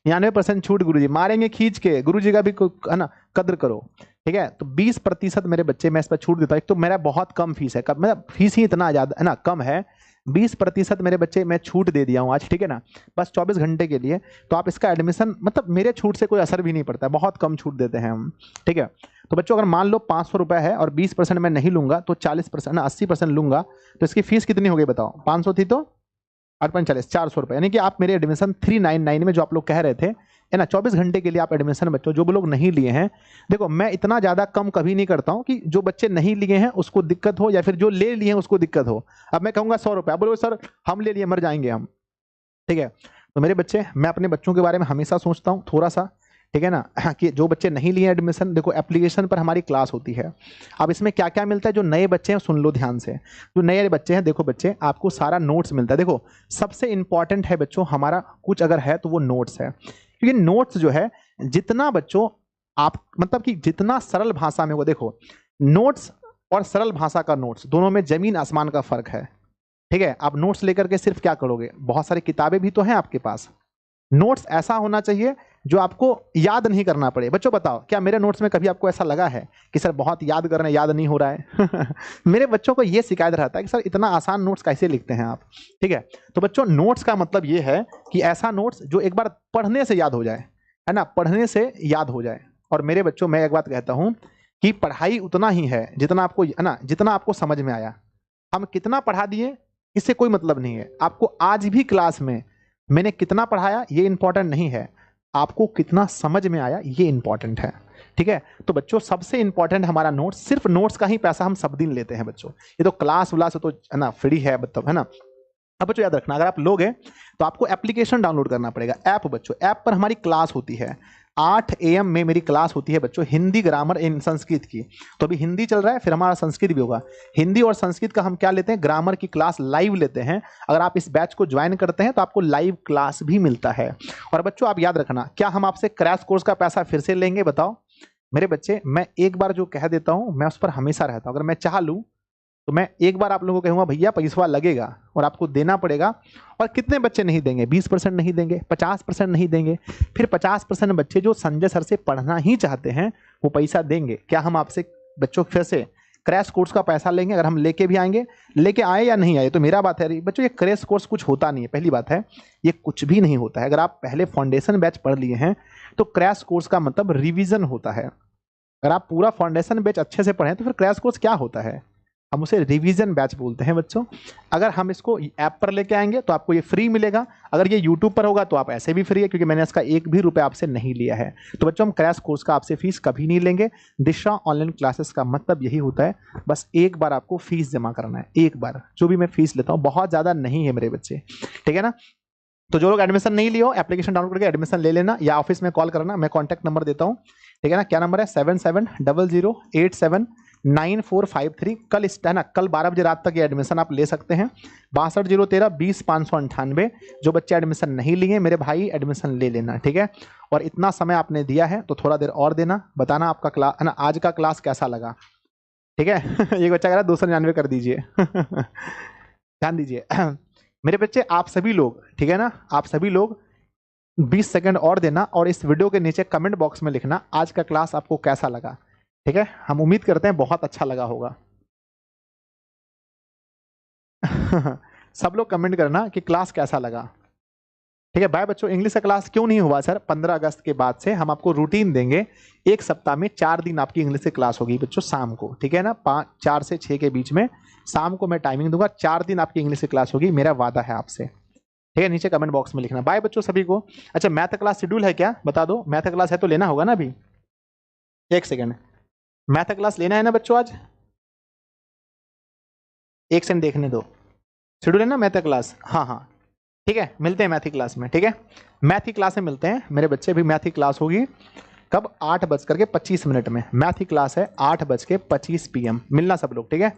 99% छूट गुरुजी मारेंगे खींच के, गुरुजी का भी है ना कद्र करो, ठीक है। तो 20% मेरे बच्चे मैं इस पर छूट देता हूँ। एक तो मेरा बहुत कम फीस है, मेरा फीस ही इतना ज्यादा है ना, कम है। 20% मेरे बच्चे मैं छूट दे दिया हूँ आज, ठीक है ना, बस 24 घंटे के लिए। तो आप इसका एडमिशन, मतलब मेरे छूट से कोई असर भी नहीं पड़ता है, बहुत कम छूट देते हैं हम, ठीक है। तो बच्चों अगर मान लो 500 रुपए है और 20% मैं नहीं लूंगा तो 40% ना 80% लूंगा, तो इसकी फीस कितनी हो गई बताओ। 500 थी तो 8 400 रुपए, यानी कि आप मेरे एडमिशन 399 में जो आप लोग कह रहे थे, है ना, 24 घंटे के लिए आप एडमिशन बच्चों जो भी लोग नहीं लिए हैं, देखो मैं इतना ज़्यादा कम कभी नहीं करता हूं कि जो बच्चे नहीं लिए हैं उसको दिक्कत हो या फिर जो ले लिए हैं उसको दिक्कत हो। अब मैं कहूँगा 100 रुपये, आप बोलो सर हम ले लिए मर जाएंगे हम, ठीक है। तो मेरे बच्चे, मैं अपने बच्चों के बारे में हमेशा सोचता हूँ थोड़ा सा, ठीक है ना, कि जो बच्चे नहीं लिए एडमिशन, देखो एप्लीकेशन पर हमारी क्लास होती है। अब इसमें क्या क्या मिलता है, जो नए बच्चे हैं सुन लो ध्यान से, जो नए बच्चे हैं देखो बच्चे आपको सारा नोट्स मिलता है। देखो सबसे इंपॉर्टेंट है बच्चों हमारा कुछ अगर है तो वो नोट्स है, क्योंकि नोट्स जो है जितना बच्चों आप मतलब कि जितना सरल भाषा में, वो देखो नोट्स और सरल भाषा का नोट्स दोनों में जमीन आसमान का फर्क है, ठीक है। आप नोट्स लेकर के सिर्फ क्या करोगे, बहुत सारी किताबें भी तो हैं आपके पास, नोट्स ऐसा होना चाहिए जो आपको याद नहीं करना पड़े। बच्चों बताओ, क्या मेरे नोट्स में कभी आपको ऐसा लगा है कि सर बहुत याद कर रहे हैं, याद नहीं हो रहा है? मेरे बच्चों को ये शिकायत रहता है कि सर इतना आसान नोट्स कैसे लिखते हैं आप? ठीक है, तो बच्चों नोट्स का मतलब ये है कि ऐसा नोट्स जो एक बार पढ़ने से याद हो जाए, है ना, पढ़ने से याद हो जाए। और मेरे बच्चों, मैं एक बात कहता हूँ कि पढ़ाई उतना ही है जितना आपको, है ना, जितना आपको समझ में आया। हम कितना पढ़ा दिए इससे कोई मतलब नहीं है। आपको आज भी क्लास में मैंने कितना पढ़ाया ये इंपॉर्टेंट नहीं है, आपको कितना समझ में आया ये इंपॉर्टेंट है। ठीक है, तो बच्चों सबसे इंपॉर्टेंट हमारा नोट्स, सिर्फ नोट्स का ही पैसा हम सब दिन लेते हैं बच्चों। ये तो क्लास व्लास तो, है ना, फ्री है मतलब, है ना। अब बच्चों याद रखना, अगर आप लोग हैं तो आपको एप्लीकेशन डाउनलोड करना पड़ेगा, ऐप। बच्चों ऐप पर हमारी क्लास होती है, 8 AM में मेरी क्लास होती है बच्चों, हिंदी ग्रामर इन संस्कृत की। तो अभी हिंदी चल रहा है, फिर हमारा संस्कृत भी होगा। हिंदी और संस्कृत का हम क्या लेते हैं, ग्रामर की क्लास लाइव लेते हैं। अगर आप इस बैच को ज्वाइन करते हैं तो आपको लाइव क्लास भी मिलता है। और बच्चों आप याद रखना, क्या हम आपसे क्रैश कोर्स का पैसा फिर से लेंगे? बताओ मेरे बच्चे। मैं एक बार जो कह देता हूं मैं उस पर हमेशा रहता हूं। अगर मैं चाह लूं तो मैं एक बार आप लोगों को कहूंगा भैया पैसा लगेगा और आपको देना पड़ेगा। और कितने बच्चे नहीं देंगे? 20% नहीं देंगे, 50% नहीं देंगे, फिर 50% बच्चे जो संजय सर से पढ़ना ही चाहते हैं वो पैसा देंगे। क्या हम आपसे बच्चों फिर से क्रैश कोर्स का पैसा लेंगे? अगर हम लेके भी आएंगे, लेके आए या नहीं आए तो मेरा बात है बच्चों, ये क्रैश कोर्स कुछ होता नहीं है। पहली बात है, ये कुछ भी नहीं होता है। अगर आप पहले फाउंडेशन बैच पढ़ लिए हैं तो क्रैश कोर्स का मतलब रिवीजन होता है। अगर आप पूरा फाउंडेशन बैच अच्छे से पढ़ें तो फिर क्रैश कोर्स क्या होता है? हम उसे रिवीजन बैच बोलते हैं बच्चों। अगर हम इसको ऐप पर लेके आएंगे तो आपको ये फ्री मिलेगा। अगर ये यूट्यूब पर होगा तो आप ऐसे भी फ्री है, क्योंकि मैंने इसका एक भी रुपये आपसे नहीं लिया है। तो बच्चों हम क्रैश कोर्स का आपसे फीस कभी नहीं लेंगे। दिशा ऑनलाइन क्लासेस का मतलब यही होता है, बस एक बार आपको फीस जमा करना है। एक बार जो भी मैं फीस लेता हूँ बहुत ज़्यादा नहीं है मेरे बच्चे, ठीक है ना। तो जो लोग एडमिशन नहीं लियो, एप्लीकेशन डाउनलोड करके एडमिशन ले लेना या ऑफिस में कॉल करना। मैं कॉन्टैक्ट नंबर देता हूँ, ठीक है ना। क्या नंबर है? 7700879453। कल इस, है ना, कल 12 बजे रात तक ये एडमिशन आप ले सकते हैं। 6203020598। जो बच्चे एडमिशन नहीं लिए मेरे भाई, एडमिशन ले लेना, ठीक है। और इतना समय आपने दिया है तो थोड़ा देर और देना, बताना आपका क्लास, है ना, आज का क्लास कैसा लगा, ठीक है। एक बच्चा कह रहा है 299 कर दीजिए। ध्यान दीजिए मेरे बच्चे, आप सभी लोग, ठीक है ना, आप सभी लोग 20 सेकंड और देना और इस वीडियो के नीचे कमेंट बॉक्स में लिखना आज का क्लास आपको कैसा लगा, ठीक है। हम उम्मीद करते हैं बहुत अच्छा लगा होगा। सब लोग कमेंट करना कि क्लास कैसा लगा, ठीक है। बाय बच्चों, इंग्लिश का क्लास क्यों नहीं हुआ सर? 15 अगस्त के बाद से हम आपको रूटीन देंगे। एक सप्ताह में 4 दिन आपकी इंग्लिश की क्लास होगी बच्चों, शाम को, ठीक है ना। 4 से 6 के बीच में शाम को मैं टाइमिंग दूंगा। 4 दिन आपकी इंग्लिश की क्लास होगी, मेरा वादा है आपसे, ठीक है। नीचे कमेंट बॉक्स में लिखना। बाय बच्चों सभी को। अच्छा, मैथ क्लास शेड्यूल है क्या? बता दो। मैथ क्लास है तो लेना होगा ना अभी। एक सेकेंड, मैथ क्लास लेना है ना बच्चों आज? एक सेकंड देखने दो। शेड्यूल है ना मैथ क्लास? हाँ हाँ, ठीक है, मिलते हैं मैथ की क्लास में, ठीक है। मैथ की क्लास में मिलते हैं मेरे बच्चे। भी मैथ की क्लास होगी कब? 8:25 में मैथ की क्लास है, 8:25 PM। मिलना सब लोग, ठीक है।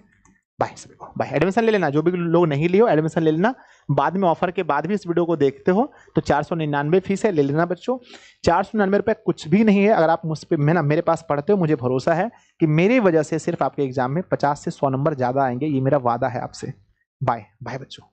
बाय सभी को, बाय। एडमिशन ले लेना, जो भी लोग नहीं लियो एडमिशन ले लेना। बाद में ऑफर के बाद भी इस वीडियो को देखते हो तो 499 फीस है, ले लेना बच्चों। 499 रुपये कुछ भी नहीं है। अगर आप मुझ पर, मैं ना, मेरे पास पढ़ते हो, मुझे भरोसा है कि मेरी वजह से सिर्फ आपके एग्जाम में 50 से 100 नंबर ज्यादा आएंगे। ये मेरा वादा है आपसे। बाय बाय बच्चों।